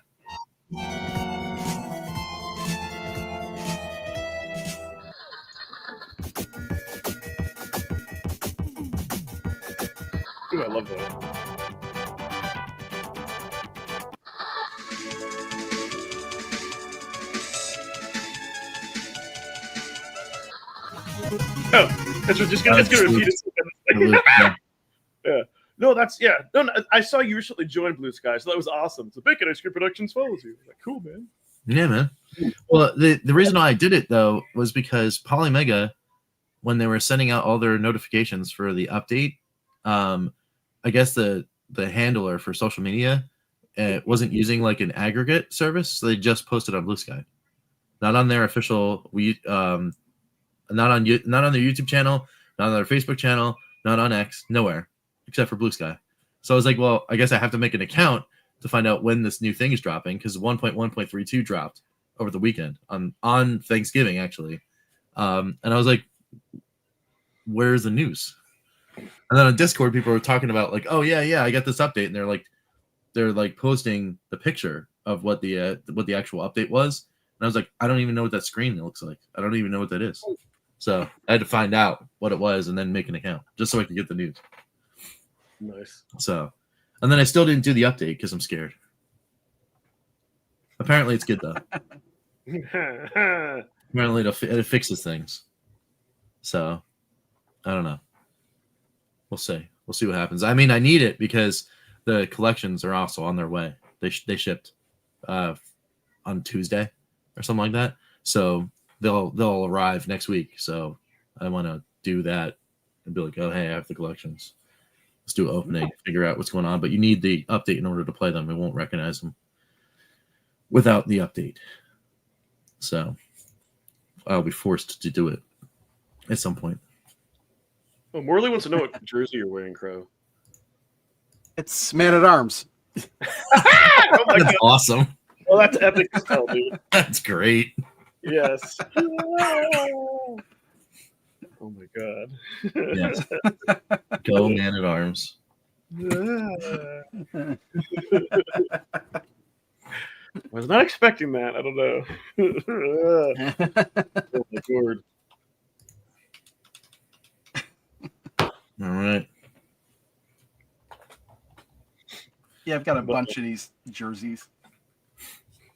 Ooh, I love that. Oh, that's just gonna repeat it. Yeah. No, I saw you recently join Blue Sky, so that was awesome. So Bacon Ice Cream Productions follows you. Like, cool, man. Yeah, man. Well, the reason why I did it though was because Polymega, when they were sending out all their notifications for the update, I guess the handler for social media wasn't using like an aggregate service, so they just posted on Blue Sky, not on their official not on their YouTube channel, not on their Facebook channel, not on X, nowhere except for Blue Sky. So I was like, well, I guess I have to make an account to find out when this new thing is dropping, because 1.1.32 dropped over the weekend on Thanksgiving actually, and I was like, where's the news? And then on Discord, people were talking about like, oh yeah, I got this update, and they're like posting the picture of what the actual update was, and I was like, I don't even know what that screen looks like. I don't even know what that is. So I had to find out what it was and then make an account just so I could get the news. Nice. So, and then I still didn't do the update because I'm scared. Apparently, it's good though. Apparently, it fixes things. So, I don't know. We'll see. We'll see what happens. I mean, I need it because the collections are also on their way. They shipped on Tuesday or something like that. So they'll arrive next week. So I want to do that and be like, oh hey, I have the collections. Let's do an opening, figure out what's going on. But you need the update in order to play them. It won't recognize them without the update. So I'll be forced to do it at some point. Oh, Morley wants to know what jersey you're wearing, Crow. It's Man at Arms. Oh my That's God. awesome. Well, that's epic as hell, dude. That's great. Yes. Oh my God. Yes. Go Man at Arms. Was not expecting that. I don't know. Oh my God. All right. Yeah, I've got a bunch of these jerseys.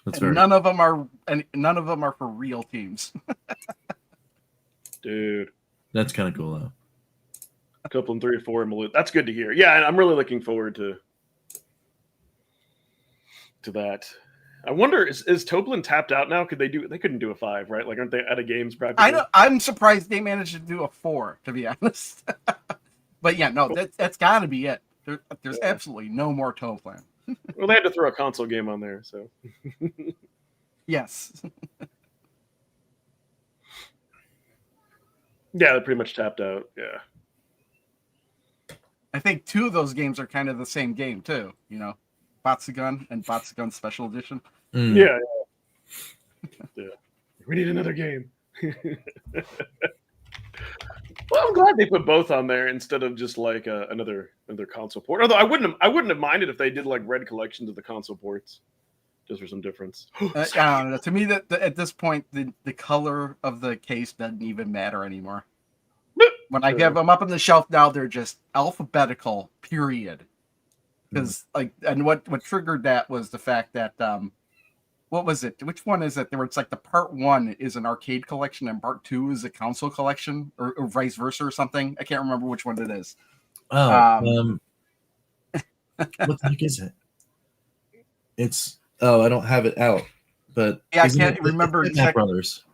That's And very none of them are for real teams. Dude. That's kind of cool though. Copeland 3 or 4 in Malou. That's good to hear. Yeah, and I'm really looking forward to that. I wonder, is Toplin tapped out now? They couldn't do a 5, right? Like, aren't they out of games practically? I'm surprised they managed to do a 4, to be honest. But yeah, no, that's got to be it. There's absolutely no more Toplin. Well, they had to throw a console game on there, so. Yes. Yeah, they're pretty much tapped out. Yeah. I think 2 of those games are kind of the same game too. You know, Batsugun and Batsugun Special Edition. Mm. Yeah. We need another game. Well, I'm glad they put both on there instead of just like another console port. Although I wouldn't have minded if they did like red collections of the console ports, just for some difference. I don't know. To me, that at this point, the color of the case doesn't even matter anymore. When I have them up on the shelf now, they're just alphabetical. Period. Because and what triggered that was the fact that what was it? Which one is it? It's like the part 1 is an arcade collection and part 2 is a console collection, or vice versa, or something. I can't remember which one it is. Oh, what the heck is it? It's I don't have it out, but yeah, I can't remember. Bitmap Brothers.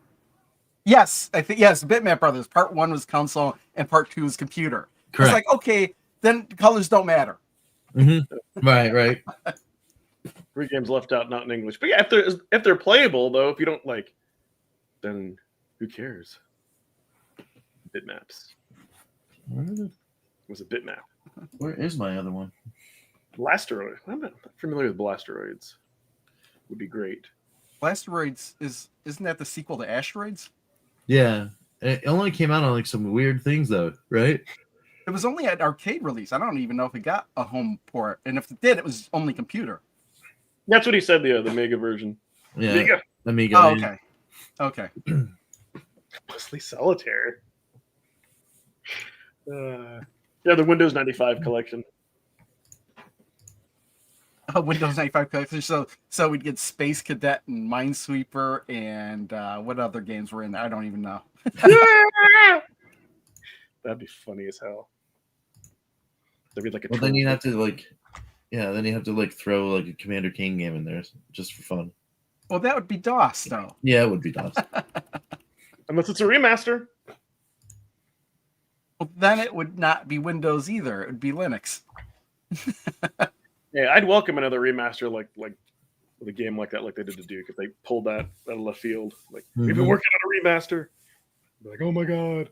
Yes, I think Bitmap Brothers. Part 1 was console and part 2 was computer. Correct. It's like, okay, then colors don't matter. Mm-hmm. Right. 3 games left out, not in English. But yeah, if they're playable though, if you don't like, then who cares? Bitmaps. It was a bitmap. Where is my other one? Blasteroid. I'm not familiar with Blasteroids. Would be great. Blasteroids isn't that the sequel to Asteroids? Yeah, it only came out on like some weird things though, right? It was only an arcade release. I don't even know if it got a home port, and if it did, it was only computer. That's what he said. The Mega version. Yeah, Amiga. Oh, okay. Mostly Solitaire. Yeah, the Windows 95 collection. Windows 95 collection. So we'd get Space Cadet and Minesweeper and what other games were in there? I don't even know. That'd be funny as hell. There'd be like a. Well, then you have to throw like a Commander King game in there just for fun. Well, that would be DOS though. Yeah, it would be DOS. Unless it's a remaster. Well, then it would not be Windows either. It would be Linux. Yeah, I'd welcome another remaster like with a game like that, like they did to Duke. If they pulled that out of left field, like we've been working on a remaster. I'd be like, oh my god,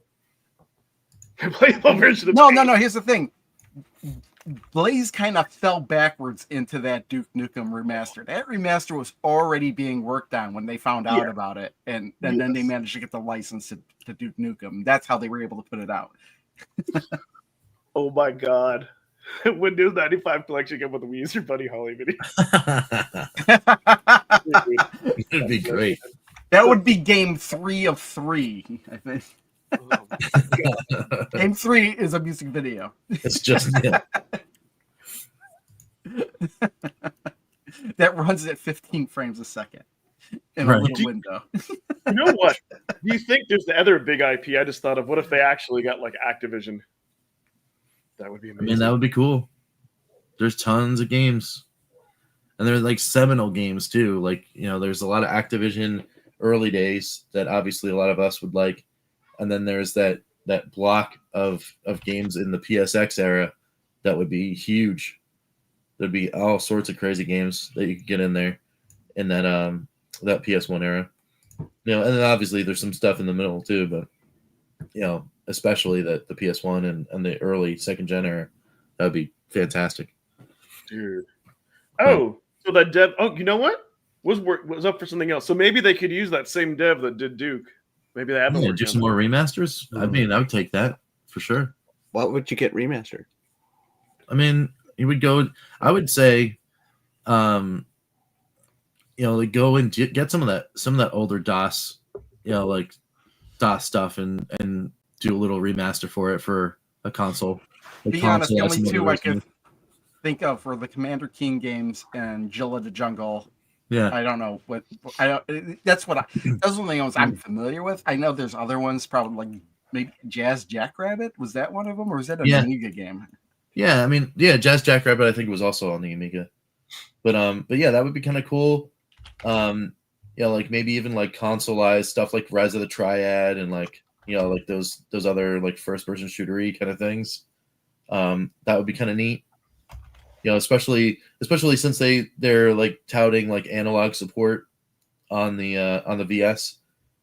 I play the version of No. Here's the thing. Blaze kind of fell backwards into that Duke Nukem remaster. That remaster was already being worked on when they found out about it, and then they managed to get the license to Duke Nukem. That's how they were able to put it out. Oh my god. Windows 95 collection came with the We Use Your Buddy Holly video. It'd be great. That would be game 3 of 3, I think. Oh Game 3 is a music video. It's just that runs at 15 frames a second in Right. a little window. You know what? Do you think there's the other big IP I just thought of? What if they actually got like Activision? That would be amazing. I mean, that would be cool. There's tons of games. And there's like seminal games too. Like, there's a lot of Activision early days that obviously a lot of us would like, and then there's that block of games in the PSX era that would be huge. There'd be all sorts of crazy games that you could get in there in that PS1 era. And then obviously there's some stuff in the middle too, but especially the PS1 and the early second gen era, that would be fantastic. Dude. Oh, so that dev. Oh, you know what? Was up for something else. So maybe they could use that same dev that did Duke. Maybe they haven't do some more remasters. I mean, I would take that for sure. What would you get remastered? I mean, you would go. I would say, like go and get some of that older DOS, like DOS stuff, and do a little remaster for it for a console. Be honest, the only two I could think of were the Commander Keen games and Jill of the Jungle. Yeah, I don't know what I don't. That's the only ones I'm familiar with. I know there's other ones, probably like maybe Jazz Jackrabbit. Was that one of them, or was that an Amiga game? Yeah, I mean, Jazz Jackrabbit I think was also on the Amiga, but yeah, that would be kind of cool. Like maybe even like consoleized stuff like Rise of the Triad and like like those other like first person shootery kind of things. That would be kind of neat. Especially since they're like touting like analog support on the VS.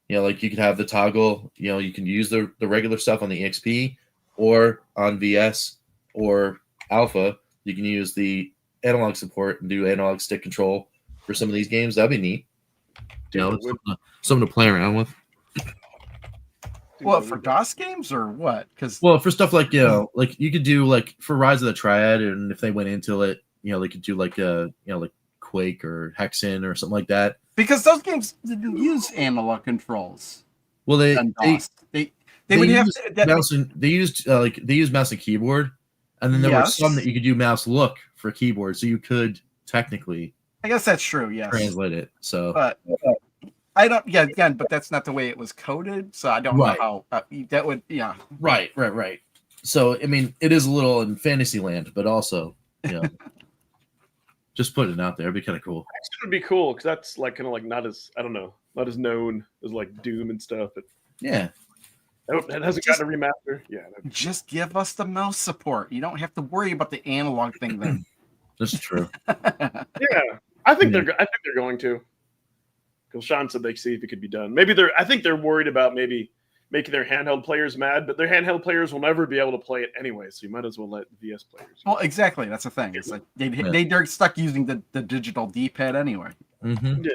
Like you could have the toggle. You can use the regular stuff on the EXP or on VS or Alpha. You can use the analog support and do analog stick control for some of these games. That'd be neat. Something to play around with. Well, for DOS games or what? For stuff like like you could do like for Rise of the Triad, and if they went into it, they could do like like Quake or Hexen or something like that. Because those games didn't use analog controls. Well, they would have mouse and they used mouse and keyboard, and then there were some that you could do mouse look for keyboard, so you could technically. I guess that's true. Yes, translate it. So, but I don't. Yeah, again, but that's not the way it was coded, so I don't know how that would. Yeah, right. So, I mean, it is a little in fantasy land, but also, just putting it out there. It'd be kind of cool. It would be cool because that's like kind of like not as known as like Doom and stuff. But yeah, that hasn't gotten a remaster. Yeah, just give us the mouse support. You don't have to worry about the analog thing then. That's true. Yeah, I think they're going to. Because Sean said they see if it could be done. I think they're worried about maybe making their handheld players mad, but their handheld players will never be able to play it anyway. So you might as well let VS players. Well, exactly. That's the thing. It's like they're stuck using the digital D-pad anyway. Mm-hmm.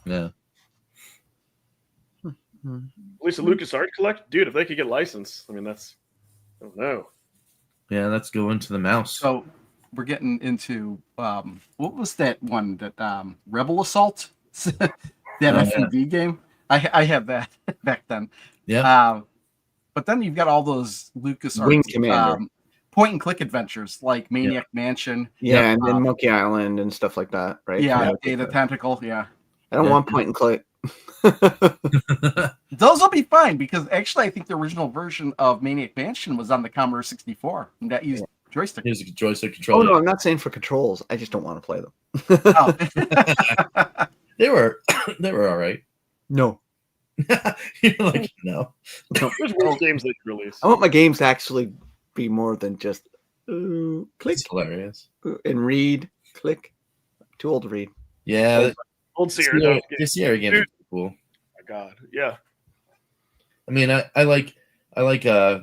Yeah. At least a LucasArts collect, dude. If they could get licensed, I mean, that's I don't know. Yeah, let's go into the mouse. So we're getting into what was that one that Rebel Assault? That FMV game. I had that back then. Yeah. But then you've got all those LucasArts point and click adventures like Maniac Mansion. Yeah, and then Monkey Island and stuff like that, right? Yeah, Data Tentacle. Yeah. I don't want point and click. Those will be fine because actually I think the original version of Maniac Mansion was on the Commodore 64 and that used joystick. Here's a joystick controller. Oh no, I'm not saying for controls. I just don't want to play them. They were all right. No. You're like, no. There's worse games they could release. I want my games to actually be more than just click. It's hilarious. And read, click. Too old to read. Yeah. Old Sierra. This Sierra game is cool. Oh my God. Yeah. I mean, I like I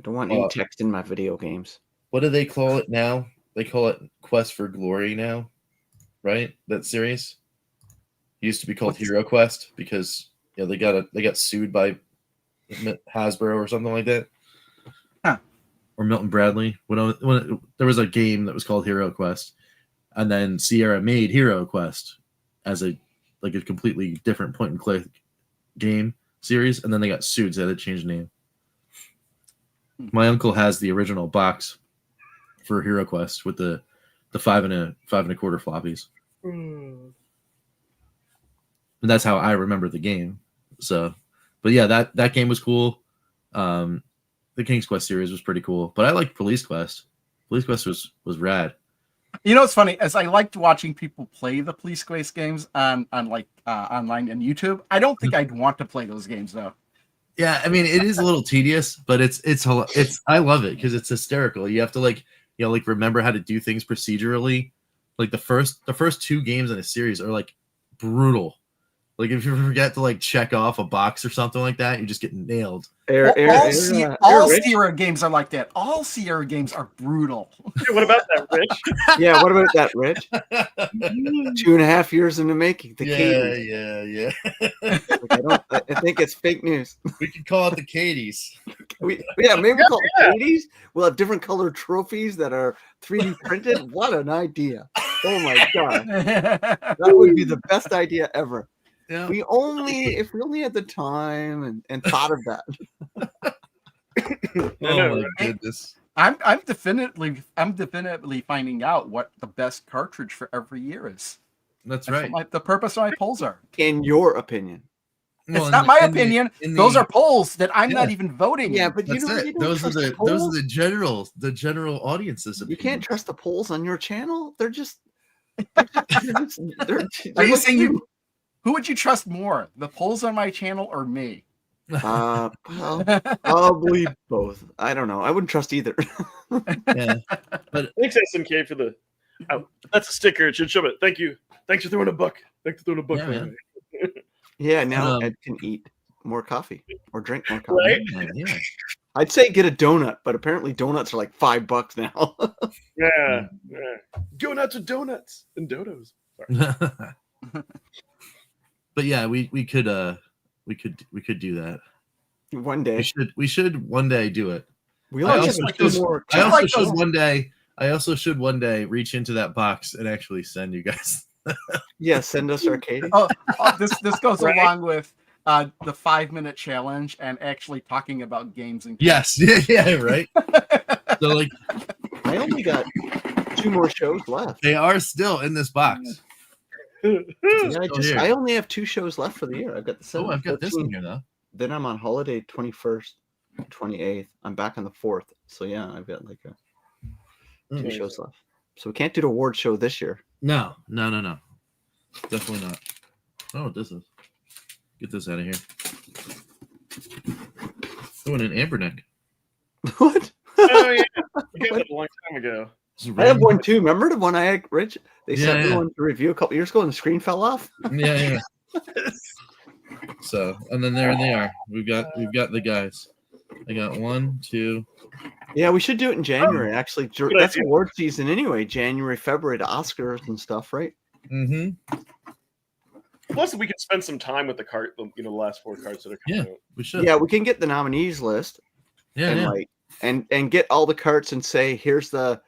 don't want any text in my video games. What do they call it now? They call it Quest for Glory now, right? That series used to be called Hero Quest because they got sued by Hasbro or something like that. Huh. Or Milton Bradley. When there was a game that was called Hero Quest, and then Sierra made Hero Quest as a completely different point and click game series, and then they got sued, so they had to change the name. My uncle has the original box for Hero Quest with the 5 1/4 floppies. And that's how I remember the game. So, but yeah, that game was cool. The King's Quest series was pretty cool, but I liked Police Quest. Police Quest was rad. You know what's funny? As I liked watching people play the Police Quest games on like online and YouTube, I don't think I'd want to play those games though. Yeah, I mean, it is a little tedious, but it's I love it because it's hysterical. You have to like remember how to do things procedurally. Like the first 2 games in a series are like brutal. Like if you forget to like check off a box or something like that, you just get nailed. All Sierra games are like that. All Sierra games are brutal. Yeah, what about that, Rich? Yeah, what about that, Rich? 2.5 years in the making. The Katie's. Yeah. Like, I think it's fake news. We could call it the Katie's. Maybe we'll call it Katie's. We'll have different colored trophies that are 3D printed. What an idea! Oh my god, that would be the best idea ever. Yeah. If we only had the time and thought of that. Oh my goodness. I'm definitely finding out what the best cartridge for every year is. That's right. What the purpose of my polls are. In your opinion. It's not my opinion. Those are polls that I'm not even voting. Yeah, but those are the general audience's opinion. You can't trust the polls on your channel. They're just. Are you saying who would you trust more, the polls on my channel or me? Well, probably both. I don't know. I wouldn't trust either. Yeah, but thanks SMK for the. That's a sticker. It should show it. Thank you. Thanks for throwing a buck. Thanks for throwing a buck. Yeah, yeah, now Ed can eat more coffee or drink more coffee. Right? Yeah. I'd say get a donut, but apparently donuts are like $5 now. Yeah. Go nuts with donuts and dodos. But yeah, we could do that. One day. We should one day do it. I also should one day reach into that box and actually send you guys. Yeah, send us arcade. This goes along with the 5-minute challenge and actually talking about games and yes, yeah, right. So like, I only got 2 more shows left. They are still in this box. I only have 2 shows left for the year. I've got the 7th. I've got this one here though. Then I'm on holiday 21st, 28th. I'm back on the 4th. So yeah, I've got like 2 shows left. So we can't do the award show this year. No. Definitely not. Oh, this is. Get this out of here. Oh, and an amberneck. What? Oh yeah, you got that a long time ago. I have one too. Remember the one I had, Rich? They sent me one to review a couple years ago, and the screen fell off. Yeah. So, and then there they are. We've got the guys. I got 1, 2. Yeah, we should do it in January. Actually, that's award season anyway. January, February, the Oscars and stuff, right? Mm-hmm. Plus, we could spend some time with the last 4 cards that are coming out. We should. Yeah, we can get the nominees list. And get all the cards and say, here's a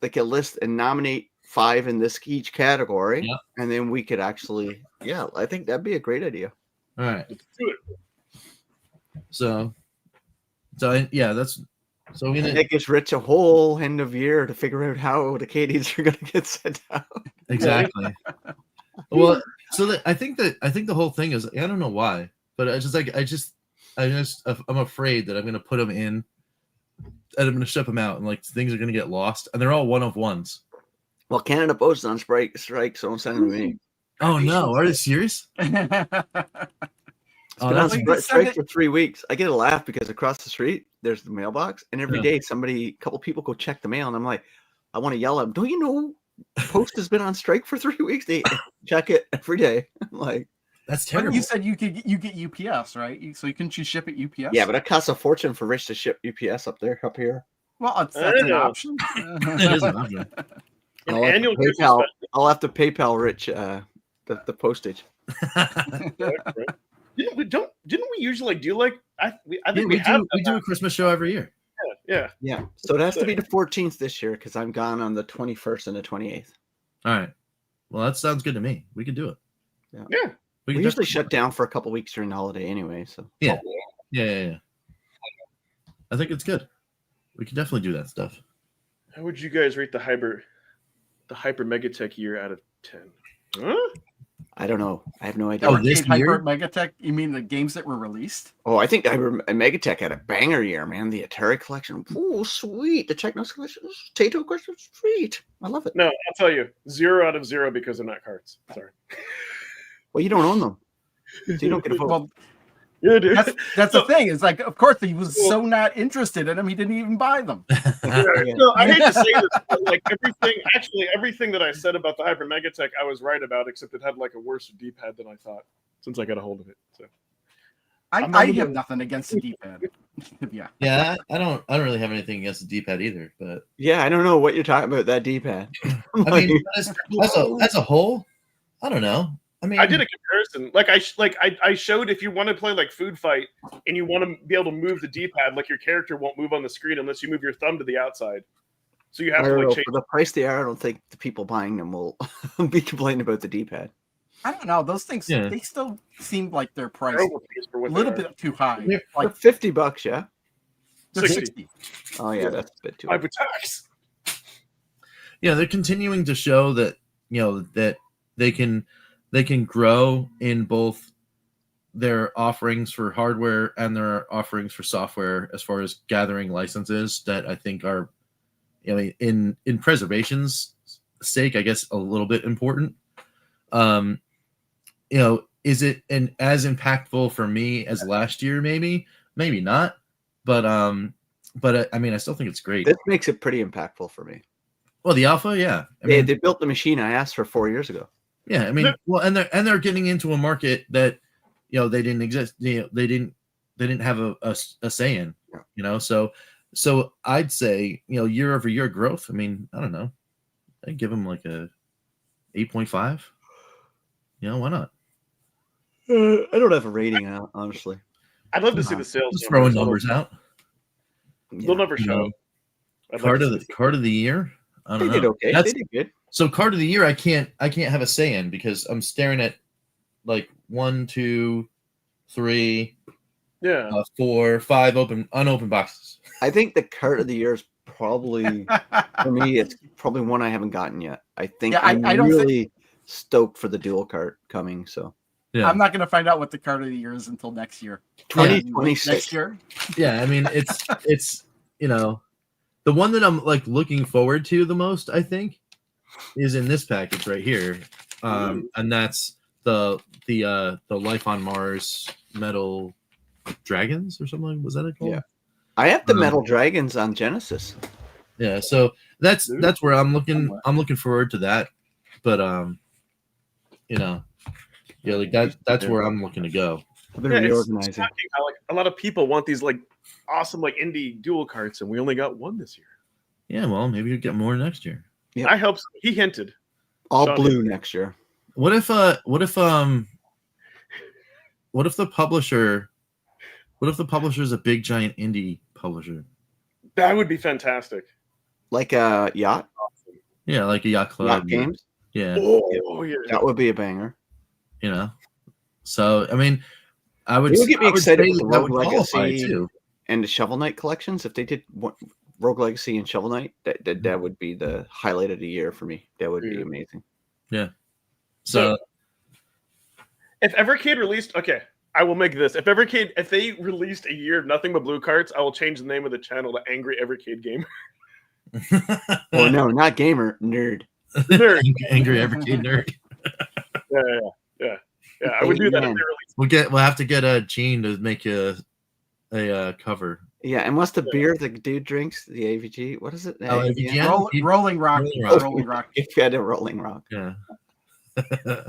list and nominate 5 in each category. Yeah. And then we could actually, I think that'd be a great idea. All right. Let's do it. So That gives Rich a whole end of year to figure out how the Katie's are going to get sent out. Exactly. Well, so I think the whole thing is, I don't know why, but I'm afraid that I'm going to put them in and I'm going to ship them out and like things are going to get lost and they're all 1-of-1s. Well, Canada Post is on strike, so don't send them to me. Oh no, are you serious? It's been on strike for 3 weeks. I get a laugh because across the street there's the mailbox, and every day a couple people go check the mail, and I'm like, I want to yell at them. Don't you know Post has been on strike for 3 weeks? They check it every day. I'm like, that's terrible. You said you get UPS, right? So you can just ship it UPS. Yeah, but it costs a fortune for Rich to ship UPS up here. Well, that's an option. It is an option. I'll have to PayPal Rich the postage. Didn't we usually do like I think we do a Christmas show every year. Yeah. So it has to be the 14th this year because I'm gone on the 21st and the 28th. All right. Well, that sounds good to me. We could do it. Yeah. We usually shut down for a couple weeks during the holiday anyway. So yeah. I think it's good. We can definitely do that stuff. How would you guys rate the Hyper Megatech year out of 10? Huh? I don't know. I have no idea. Oh, this Arcade year? Hyper Megatech? You mean the games that were released? Oh, I think Megatech had a banger year, man. The Atari collection. Oh, sweet. The Technos collection. Tato collection. Sweet. I love it. No, I'll tell you, 0 out of 0 because they're not carts. Sorry. Well, you don't own them. So you don't get a vote. Well, Yeah, dude. that's the thing. It's like, of course, he was so not interested in them, he didn't even buy them. No, I hate to say this, but like everything that I said about the Hyper Megatech, I was right about, except it had like a worse D-pad than I thought since I got a hold of it. So I have nothing against the D-pad. Yeah. Yeah, I don't really have anything against the D-pad either, but Yeah, I don't know what you're talking about, that D-pad. I mean, as a whole, I don't know. I mean, I did a comparison. I showed if you want to play like Food Fight and you want to be able to move the D-pad, like your character won't move on the screen unless you move your thumb to the outside. So you have I to don't know. like change. For the price they are, I don't think the people buying them will be complaining about the D-pad. I don't know. Those things, Yeah. they still seem like they're priced Overpriced for a what they little are. bit too high. They're Like $50, yeah. they're 60. 60. Oh yeah, that's a bit too. I would tax. yeah, they're continuing to show that that they can grow in both their offerings for hardware and their offerings for software as far as gathering licenses that I think are in preservation's sake, I guess, a little bit important. Is it as impactful for me as last year? Maybe not, but I mean, I still think it's great. This makes it pretty impactful for me. Well, the alpha, yeah, They built the machine I asked for 4 years ago. yeah. I mean, well, and they're getting into a market that they didn't exist. They didn't have a say in. Yeah. So I'd say year over year growth. I mean, I don't know. I'd give them like a 8.5. Why not? I don't have a rating out, honestly. I'd love to see the sales. Just throwing numbers out. They'll never show. I'd Card like of to see card of the year. I don't They did know. okay. That's- They did good. So card of the year, I can't have a say in because I'm staring at like 1, 2, 3, Yeah. 4, 5 unopened boxes. I think the cart of the year is probably for me. It's probably one I haven't gotten yet. I think Yeah, I'm I don't really stoked for the dual cart coming. So Yeah. I'm not going to find out what the card of the year is until next year. 2026. Next year. Yeah, I mean it's the one that I'm like looking forward to the most, I think, is in this package right here. And that's the Life on Mars Metal Dragons or something. Was that it called? Yeah. I have the Metal Dragons on Genesis. Yeah, so that's where I'm looking forward to that. But like that's where I'm looking to go. I've been Yeah, it's reorganizing. shocking how, like, a lot of people want these like awesome like indie dual carts, and we only got one this year. Yeah, well, maybe you'll get more next year. Yep. I hope so. He hinted. All Sean blue hinted. next year. What if the publisher is a big giant indie publisher? That would be fantastic. Like a yacht. Yeah, like a yacht club. Yacht games. Yeah, Oh yeah. That would be a banger. So I mean, I would. It would get me I would excited say with the that would Rogue qualify Legacy too. and the Shovel Knight collections. If they did Rogue Legacy and Shovel Knight, that would be the highlight of the year for me. That would be Yeah. amazing. Yeah. So If Evercade released, okay, I will make this. If they released a year of nothing but blue carts, I will change the name of the channel to Angry Evercade Gamer. Oh no, not gamer, nerd. Nerd. angry Evercade nerd. Yeah. I would do that if they Amen. released. We'll have to get a Gene to make a cover. Yeah, and what's the beer the dude drinks? The AVG. What is it? Oh, AVG? Yeah. Rolling Rock. Rolling Rock. Rolling Rock. If you had a Rolling Rock. Yeah. Yeah.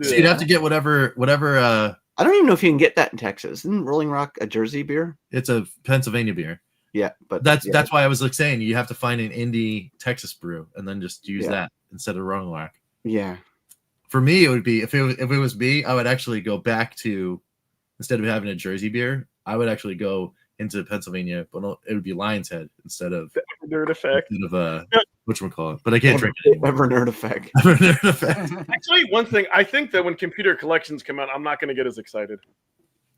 So you'd have to get whatever. I don't even know if you can get that in Texas. Isn't Rolling Rock a Jersey beer? It's a Pennsylvania beer. Yeah, but That's yeah. why I was like saying you have to find an indie Texas brew and then just use Yeah. that instead of Rolling Rock. Yeah. For me, it would be if it was me, I would actually go back to, instead of having a Jersey beer, I would actually go into Pennsylvania, but it would be Lion's Head instead of Nerd effect. whatchamacallit. But I can't drink it anymore. Ever nerd effect. Nerd effect. Actually, one thing I think that when computer collections come out, I'm not going to get as excited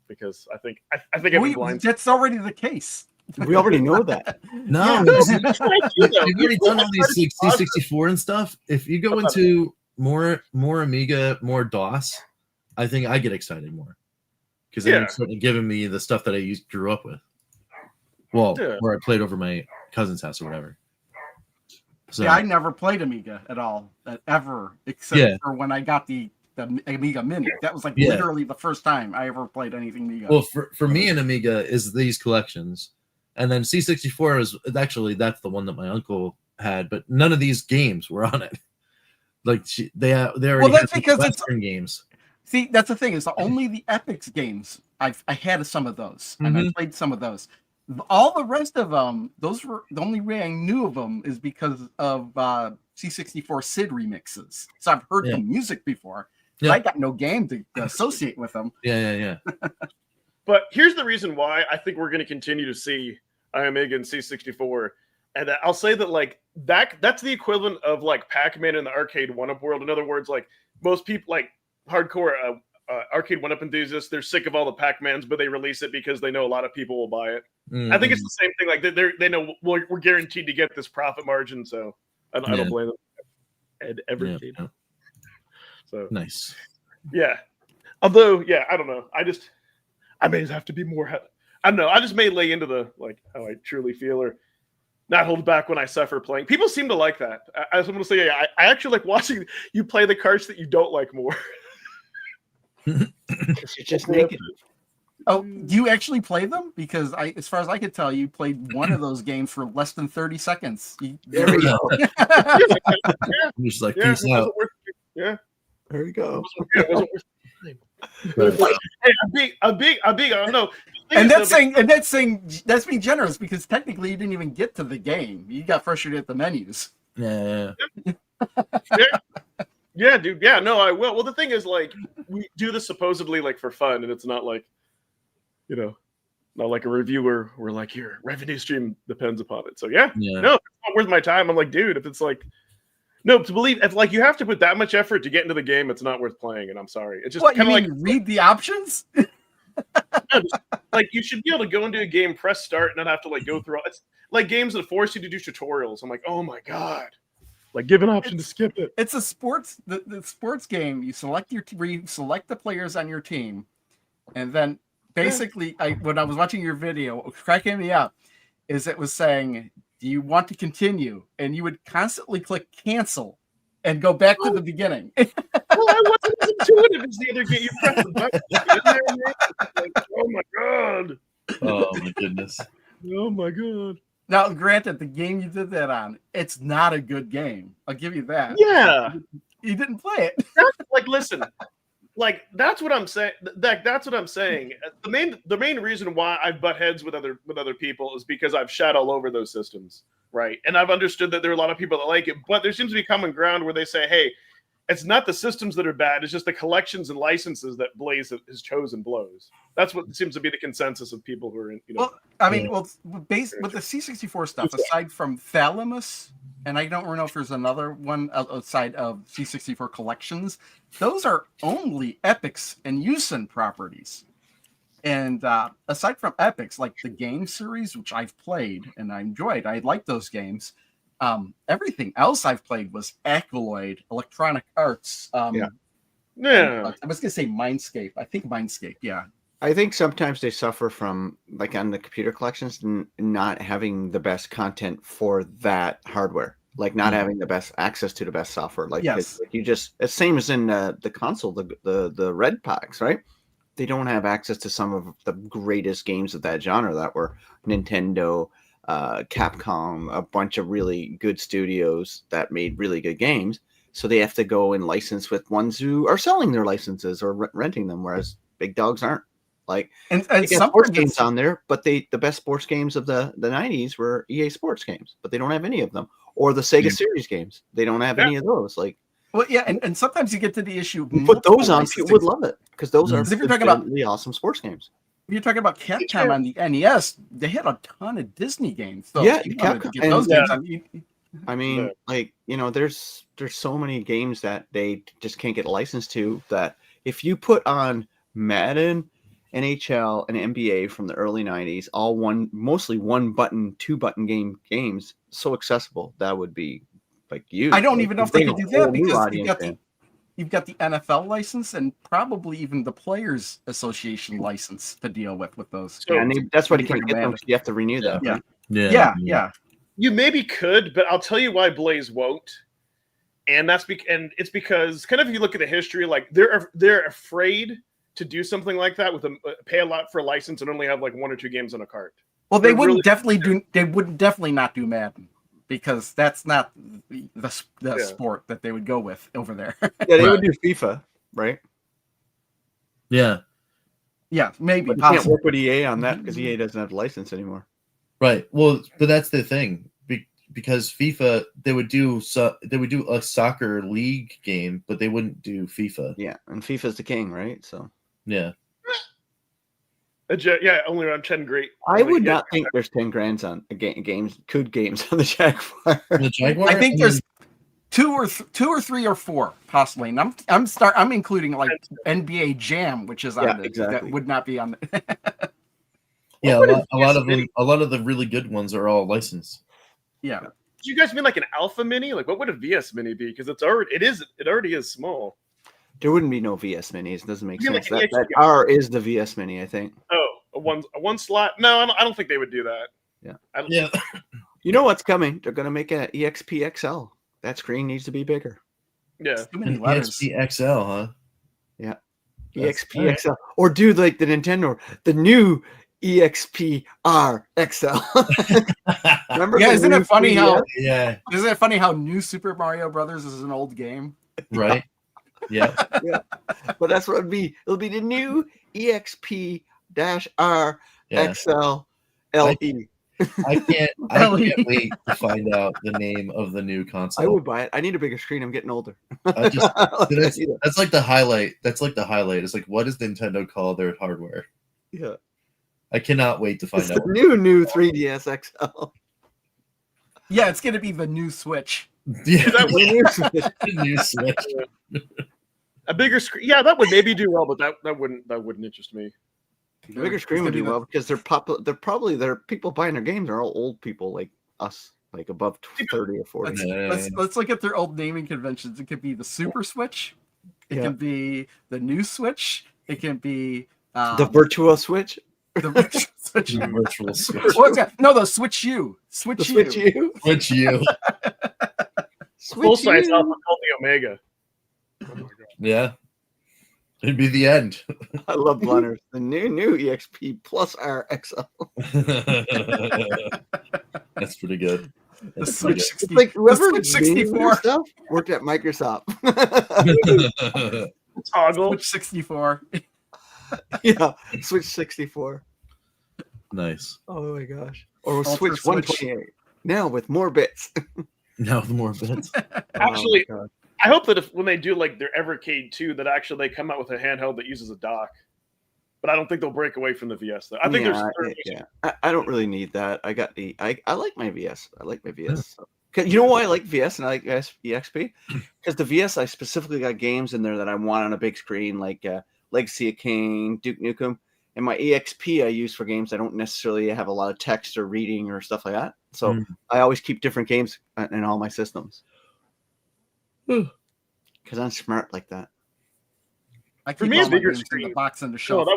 because I think I'm blind. That's already the case. We already know that. No, Yeah. you've already done all these C64 and stuff. If you go into more Amiga, more DOS, I think I get excited more because then you're certainly giving me the stuff that I grew up with. Well, where I played over my cousin's house or whatever. So I never played Amiga at all, ever, except for when I got the Amiga Mini. That was like literally the first time I ever played anything Amiga. Well, for me, an Amiga is these collections, and then C64 is actually that's the one that my uncle had, but none of these games were on it. Like they already that's had because Western games. See, that's the thing is only the Epix games I had some of those, and I played some of those. All the rest of them, those were the only way I knew of them is because of C64 SID remixes. So I've heard the music before. But I got no game to associate with them. Yeah. But here's the reason why I think we're going to continue to see Amiga and C64, and I'll say that like that's the equivalent of like Pac-Man in the arcade one-up world. In other words, like most people, like hardcore arcade one-up enthusiasts, they're sick of all the Pac-Mans, but they release it because they know a lot of people will buy it. I think it's the same thing. Like they know we're guaranteed to get this profit margin, so I don't blame them. And Evercade. Yeah. So nice. Yeah. Although, I don't know. I may have to be more. I don't know. I just may lay into the like how I truly feel, or not hold back when I suffer playing. People seem to like that. I was going to say, I actually like watching you play the cards that you don't like more. You're just naked. Oh, do you actually play them? Because as far as I could tell, you played one of those games for less than 30 seconds. There we go. You're just like, peace out. Yeah. There we go. Hey, a big. I don't know. And that's being generous because technically you didn't even get to the game. You got frustrated at the menus. Yeah. Yeah, dude. Yeah, no, I will. Well, the thing is, like, we do this supposedly like for fun, and it's not like, not like a reviewer. We're like, here, revenue stream depends upon it. So no, if it's not worth my time. I'm like, dude, if it's like, no, to believe if like you have to put that much effort to get into the game, it's not worth playing. And I'm sorry, it's just kind of like read the options. Like you should be able to go into a game, press start, and not have to like go through all. It's like games that force you to do tutorials. I'm like, oh my god. Like, give an option to skip it. It's a sports the sports game. You select select the players on your team, and then basically, when I was watching your video, what was cracking me up is it was saying, "Do you want to continue?" And you would constantly click cancel and go back to the beginning. Well, I wasn't as intuitive as the other game. You press the button. Like, oh my god. Oh my goodness. Oh my god. Now, granted, the game you did that on, it's not a good game. I'll give you that. Yeah. You didn't play it. Like, listen, like that's what I'm saying. That's what I'm saying. The main reason why I butt heads with other people is because I've shat all over those systems, right? And I've understood that there are a lot of people that like it, but there seems to be common ground where they say, hey, it's not the systems that are bad. It's just the collections and licenses that Blaze has chosen blows. That's what seems to be the consensus of people who are in. Well, I mean, based with the C64 stuff, aside from Thalamus, and I don't know if there's another one outside of C64 collections, those are only Epix and Usen properties. And aside from Epix, like the game series, which I've played and I enjoyed, I like those games. Everything else I've played was Accolade, Electronic Arts. I was gonna say Mindscape. I think Mindscape. Yeah. I think sometimes they suffer from, like on the computer collections, not having the best content for that hardware, like not having the best access to the best software. Like, you just, it's same as in the console, the red packs, right? They don't have access to some of the greatest games of that genre that were Nintendo, Capcom, a bunch of really good studios that made really good games. So they have to go and license with ones who are selling their licenses or renting them, whereas big dogs aren't. Like, and some sports games on there, but the best sports games of the 90s were EA Sports games, but they don't have any of them. Or the Sega series games, they don't have any of those. Like, well, yeah, and sometimes you get to the issue. Put those on, people would love it because those are if you're talking about really awesome sports games. If you're talking about Capcom on the NES, they had a ton of Disney games. So Capcom. Get those games on, I mean, like, there's so many games that they just can't get licensed to, that if you put on Madden, NHL, and NBA from the early 90s, all mostly one button, two button games, so accessible, that would be like you. I don't even know if they could do that because audience you've got the NFL license and probably even the Players Association license to deal with those. So- and that's why you Pretty can't get them. demanding. So you have to renew them. Yeah. Right? Yeah. You maybe could, but I'll tell you why Blaze won't. And it's because kind of if you look at the history, like they're afraid to do something like that with pay a lot for a license and only have like 1 or 2 games on a cart. Well, they wouldn't definitely not do Madden because that's not the sport that they would go with over there. Yeah, they would do FIFA, right? Yeah. Yeah, maybe. But you can't work with EA on that because EA doesn't have a license anymore. Right. Well, but that's the thing. Because FIFA, they would do a soccer league game, but they wouldn't do FIFA. Yeah, and FIFA's the king, right? So yeah, Only around 10 great. I would not think there's 10 grand on games on the Jaguar. The Jaguar. I think there's two or 3 or 4 possibly, and I'm including like NBA Jam, which is on that would not be on. Yeah, a lot of the really good ones are all licensed. Yeah. Do you guys mean like an Alpha Mini? Like what would a VS Mini be? Because it already is small. There wouldn't be no VS Minis. It doesn't make sense. Like that R is the VS Mini, I think. Oh, a one slot? No, I don't think they would do that. Yeah. Yeah. You know what's coming? They're going to make an EXP XL. That screen needs to be bigger. Yeah. Too many letters. EXP XL, huh? Yeah. That's EXP XL. Or do like the Nintendo, the new EXP R XL. Remember? Yeah, isn't it funny 3DS? Isn't it funny how New Super Mario Brothers is an old game? Right. Yeah. Yeah. But that's what it'll be. It'll be the new EXP-R XL LE. I can't wait to find out the name of the new console. I would buy it. I need a bigger screen. I'm getting older. That's like the highlight. That's like the highlight. It's like, what does Nintendo call their hardware? Yeah. I cannot wait to find It's out. the new 3DS XL. Yeah, it's gonna be the new Switch. Yeah, The new Switch. A bigger screen. Yeah, that would maybe do well, but that wouldn't interest me. The bigger screen would do well because they're people buying their games are all old people like us, like above 30 or 40. Let's look at their old naming conventions. It could be the Super Switch. It can be the new Switch. It can be the Virtual Switch. The Virtual Switch. The virtual Switch. What's that? No, the Switch U. Switch U. Switch U. Full size Alpha called the Omega. Oh my god. Yeah. It'd be the end. I love blunders. The new EXP plus R XL. That's pretty good. The Switch 60, It's like whoever the Switch 64 stuff worked at Microsoft. Toggle. Switch 64. Yeah, Switch 64. Nice. Oh my gosh. Or Ultra Switch 128. Now with more bits. Now the more bits. Actually, Oh, I hope that when they do like their Evercade 2, that actually they come out with a handheld that uses a dock. But I don't think they'll break away from the VS though. I think I don't really need that. I got I like my VS. I like my VS. Yeah. You know why I like VS and I like EXP? Because the VS I specifically got games in there that I want on a big screen, like Legacy of King, Duke Nukem. And my EXP I use for games I don't necessarily have a lot of text or reading or stuff like that. So I always keep different games in all my systems. Because I'm smart like that. For me, a bigger screen. The box and the shelf.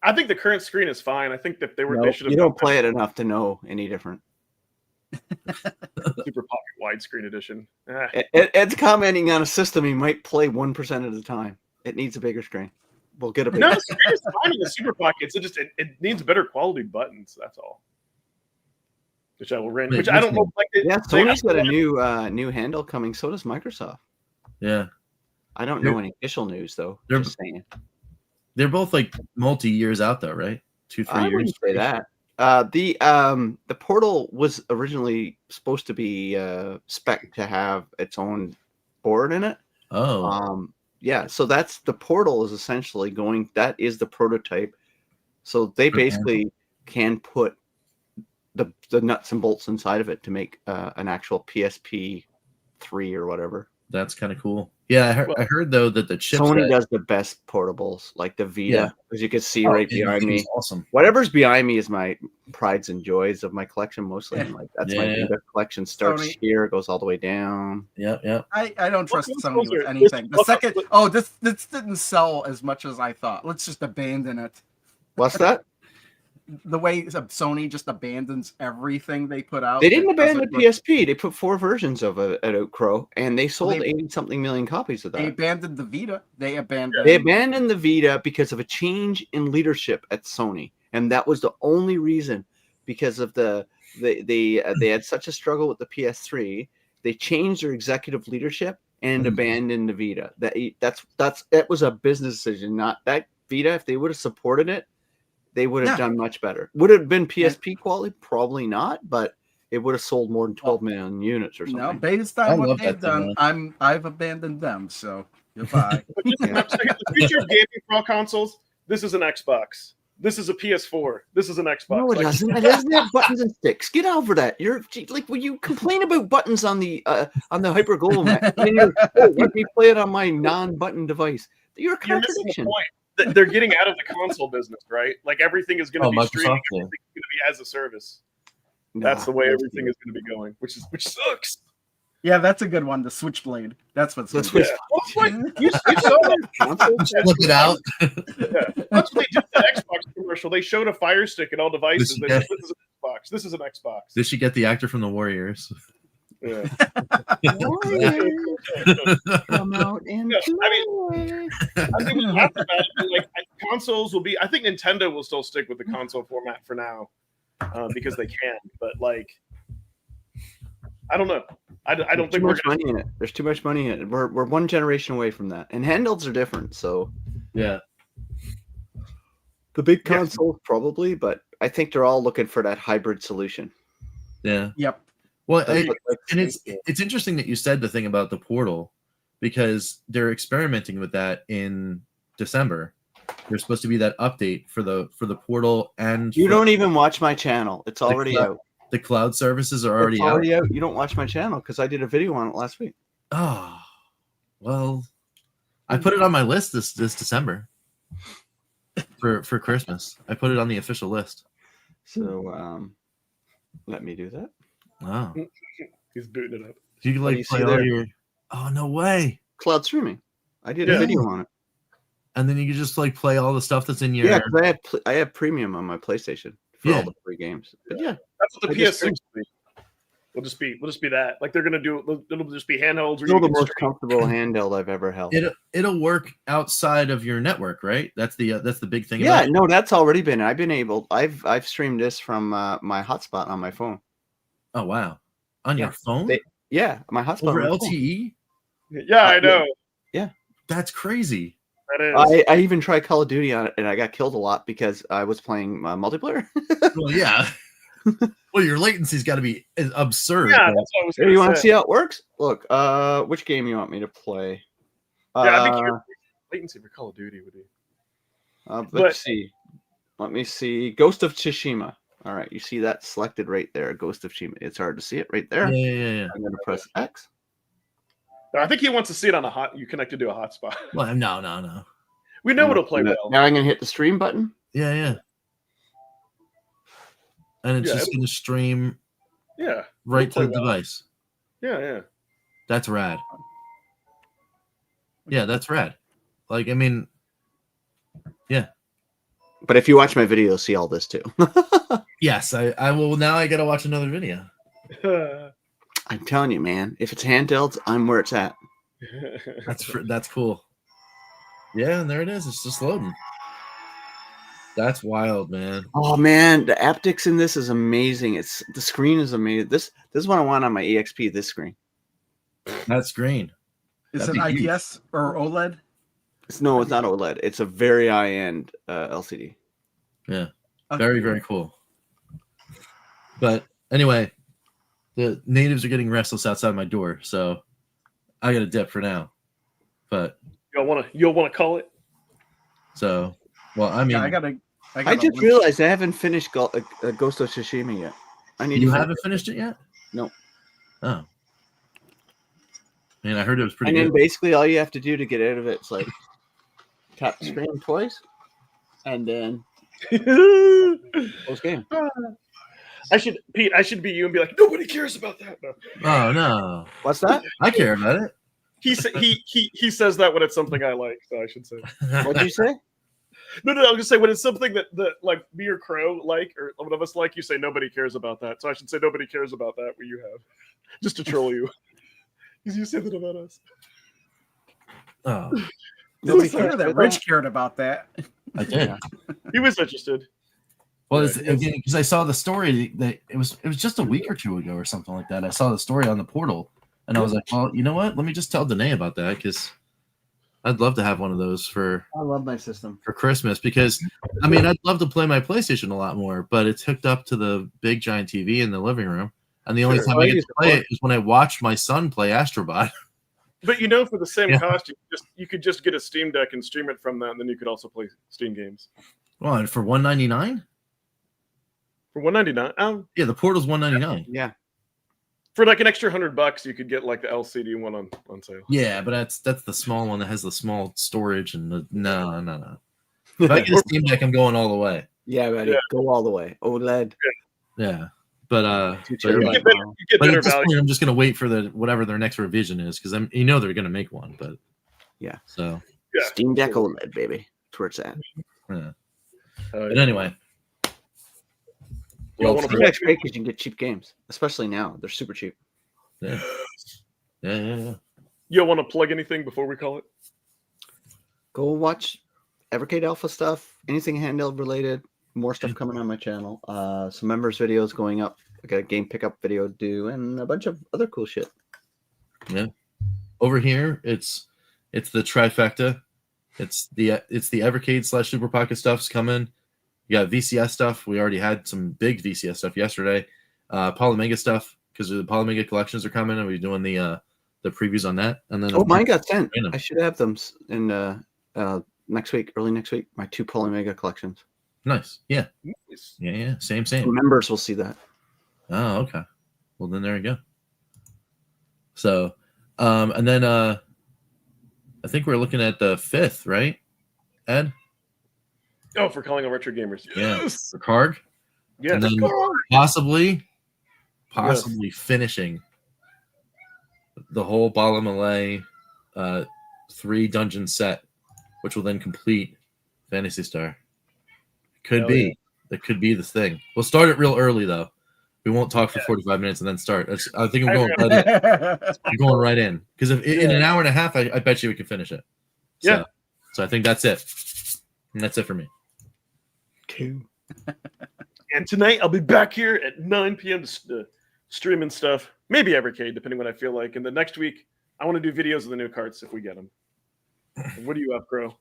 I think the current screen is fine. I think that they should have. You don't play it enough to know any different. Super Pocket Widescreen Edition. Ed's commenting on a system he might play 1% of the time. It needs a bigger screen. We'll get a bigger. No, the screen is fine in the Super Pockets. It needs better quality buttons. That's all. Which I will rent. Which I don't know. Sony's got a new handle coming. So does Microsoft. Yeah. I don't know any official news though. Just saying. They're both like multi-years out though, right? 2-3 years. I wouldn't say that. The Portal was originally supposed to be spec to have its own board in it. Oh. Yeah, so that's the Portal is essentially going. That is the prototype. So they basically can put the nuts and bolts inside of it to make an actual PSP 3 or whatever. That's kind of cool. Yeah, I heard though that the Sony chipset. does the best portables, like the Vita, Yeah. as you can see Oh, right yeah, behind me. Awesome. Whatever's behind me is my prides and joys of my collection, mostly. Yeah. And like that's Yeah, my yeah. Vita collection. Starts Sony. here, goes all the way down. Yeah. I don't trust What Sony consoles with are- anything. The what- second, this didn't sell as much as I thought. Let's just abandon it. What's that? The way Sony just abandons everything they put out. They didn't that abandon doesn't the PSP. They put 4 versions of it at Outcrow, and they sold they- 80-something million copies of They that. abandoned the Vita. They abandoned. They abandoned the Vita because of a change in leadership at Sony, and that was the only reason. Because of they had such a struggle with the PS3, they changed their executive leadership and abandoned the Vita. That was a business decision, not that Vita. If they would have supported it, they would have done much better. Would it have been PSP quality? Probably not, but it would have sold more than 12 million units or something. No, based I on what love they've that thing, done, I've abandoned them. So goodbye. But just remember, the future of gaming for all consoles. This is an Xbox. This is a PS4. This is an Xbox. No, it Like, doesn't. It doesn't have buttons and sticks. Get over that. You're like when you complain about buttons on the Hyper Global Mac, and you're, let me play it on my non-button device. You're a you're missing the contradiction. point. They're getting out of the console business, right? Like everything is going to be Microsoft, streaming. yeah. Everything's going to be as a service. That's the way everything is going to be going, which sucks. Yeah, that's a good one. The Switchblade. That's what's. That's gonna Yeah. be. Well, it's like, you saw that. Look it out. Yeah. That's what they did with the Xbox commercial. They showed a Fire Stick in all devices. They said, this is an Xbox. This is an Xbox. Did she get the actor from the Warriors? Yeah. Come out and Yeah, I think we laughed about it. But like consoles will be. I think Nintendo will still stick with the console format for now because they can. But like, I don't know. I don't think too we're much money in it. There's too much money in it. We're one generation away from that, and handhelds are different. So Yeah. the big Yeah. console probably, but I think they're all looking for that hybrid solution. Yeah. Yep. Well, That's what- and it's interesting that you said the thing about the portal because they're experimenting with that in December. There's supposed to be that update for the portal and You for don't even watch my channel. It's already cloud- out. the cloud services are already It's already out. You don't watch my channel because I did a video on it last week. Oh, well, I put it on my list this December for Christmas. I put it on the official list. So let me do that. Wow. He's booting it up. You can What do like you play see all there? your. Oh no way! Cloud streaming. I did Yeah. a video on it. And then you can just like play all the stuff that's in your. Yeah, because I have premium on my PlayStation for all Yeah. the free games. But yeah, That's what the I just PS6 will be. We'll just be that. Like they're gonna do. It'll just be handhelds. Where still you the can most stream. comfortable handheld I've ever held. It'll work outside of your network, right? That's the big thing. Yeah, about it. no, that's already been. I've streamed this from my hotspot on my phone. Oh wow, on your phone Yeah, my hotspot over on my phone. LTE. Yeah, I know. That's crazy. That is. I even tried Call of Duty on it, and I got killed a lot because I was playing multiplayer. Well, yeah. Well, your latency's got to be absurd. Yeah, but- that's what I was Hey, gonna you want to say. see how it works? Look, which game you want me to play? Yeah, I'd be curious. Latency for Call of Duty would be. Let's but- see. Let me see. Ghost of Tsushima. All right, you see that selected right there. Ghost of Tsushima. It's hard to see it right there. Yeah. I'm going to press X. I think he wants to see it on you connected to a hotspot. Well, no. We know it'll play well. Now I'm going to hit the stream button. Yeah. And it's Yeah, just going to stream Yeah. right It'll to play the well. device. Yeah. That's rad. Yeah, that's rad. Like, I mean, But if you watch my video, you'll see all this too. yes, I will. Now I got to watch another video. I'm telling you, man. If it's handhelds, I'm where it's at. That's cool. Yeah, and there it is. It's just loading. That's wild, man. Oh man, the haptics in this is amazing. The screen is amazing. This is what I want on my EXP. This screen. That screen. Is That'd it be huge. IPS or OLED? No, it's not OLED. It's a very high-end LCD. Yeah. Okay. Very, very cool. But anyway, the natives are getting restless outside my door, so I got a dip for now. But You'll want to call it. so, well, I mean, Yeah, I gotta I just link- realized I haven't finished Ghost of Tsushima yet. I need you to haven't finished it yet? No. Oh. Man, I heard it was pretty And good. then basically all you have to do to get out of it is like tap the screen twice, and then close game. I should be you and be like, nobody cares about that. No. Oh no, What's that? I care about it. He says that when it's something I like, so I should say. What'd you say? No, I'll just say when it's something that like me or Crow like, or one of us like, you say nobody cares about that. So I should say nobody cares about that. What you have, just to troll you. Because you said that about us. Oh, Nobody cared that Rich cared about that. I did. He was interested. Well, because I saw the story that it was just a week or two ago or something like that. I saw the story on the portal, and I was like, well, you know what? Let me just tell Danae about that because I'd love to have one of those for. I love my system for Christmas because I mean I'd love to play my PlayStation a lot more, but it's hooked up to the big giant TV in the living room, and the only time I get to play it is when I watch my son play Astrobot. But for the same cost, you could just get a Steam Deck and stream it from that, and then you could also play Steam games. Well, and for $199? For $199? Yeah, the Portal's $199. Yeah. For like an extra $100, you could get like the LCD one on sale. Yeah, but that's the small one that has the small storage and the no. If I get a Steam Deck, I'm going all the way. Yeah, buddy. Go all the way. OLED. Yeah. But you get better value. Point, I'm just gonna wait for whatever their next revision is because they're gonna make one. But yeah, so Steam Deck OLED, baby. That's where it's at. Yeah. But anyway, Steam Deck's great because you can get cheap games, especially now. They're super cheap. Yeah. You want to plug anything before we call it? Go watch Evercade Alpha stuff. Anything handheld related. More stuff coming on my channel. Some members videos going up. I got a game pickup video due and a bunch of other cool shit. Yeah. Over here, it's the trifecta. It's the Evercade / Super Pocket stuff's coming. You got VCS stuff. We already had some big VCS stuff yesterday. Polymega stuff because the Polymega collections are coming, and we're doing the previews on that. And then mine got sent. I should have them in next week, early next week. My 2 Polymega collections. Nice. Yeah. Nice. Yeah. Same. Members will see that. Oh, okay. Well, then there you go. So, and then I think we're looking at the 5th, right, Ed? Oh, for calling on retro gamers. Yes. The card. Yeah. And then possibly finishing the whole Bala Malay 3 dungeon set, which will then complete Phantasy Star. Could be. Yeah. That could be the thing. We'll start it real early though. We won't talk for 45 minutes and then start. I think I'm going right in. I'm going right in because in an hour and a half, I bet you we can finish it. So, so I think that's it. And that's it for me. Cool. And tonight I'll be back here at 9 p.m. to streaming stuff. Maybe Evercade, depending what I feel like. And the next week, I want to do videos of the new carts if we get them. What do you have, Crow?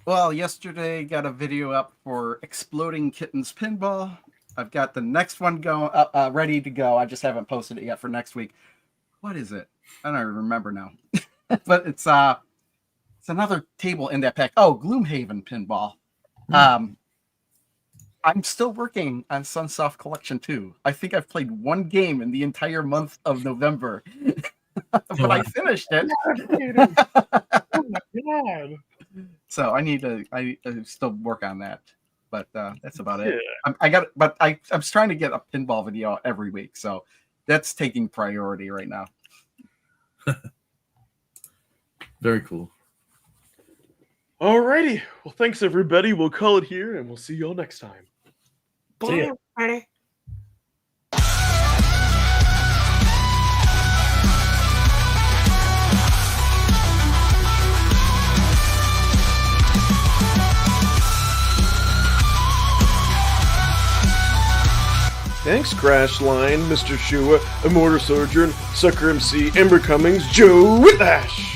Well, yesterday got a video up for Exploding Kittens Pinball. I've got the next one ready to go. I just haven't posted it yet for next week. What is it? I don't even remember now. But it's another table in that pack. Oh, Gloomhaven Pinball. I'm still working on Sunsoft Collection 2. I think I've played one game in the entire month of November. But I finished it. Oh my god. So I need to still work on that. But that's about it. I'm trying to get a pinball video out every week, so that's taking priority right now. Very cool. Alrighty. Well, thanks everybody. We'll call it here, and we'll see you all next time. See ya. Bye. Thanks, Crashline, Mr. Shua, Immortal Sojourn, Sucker MC, Ember Cummings, Joe Whitlash.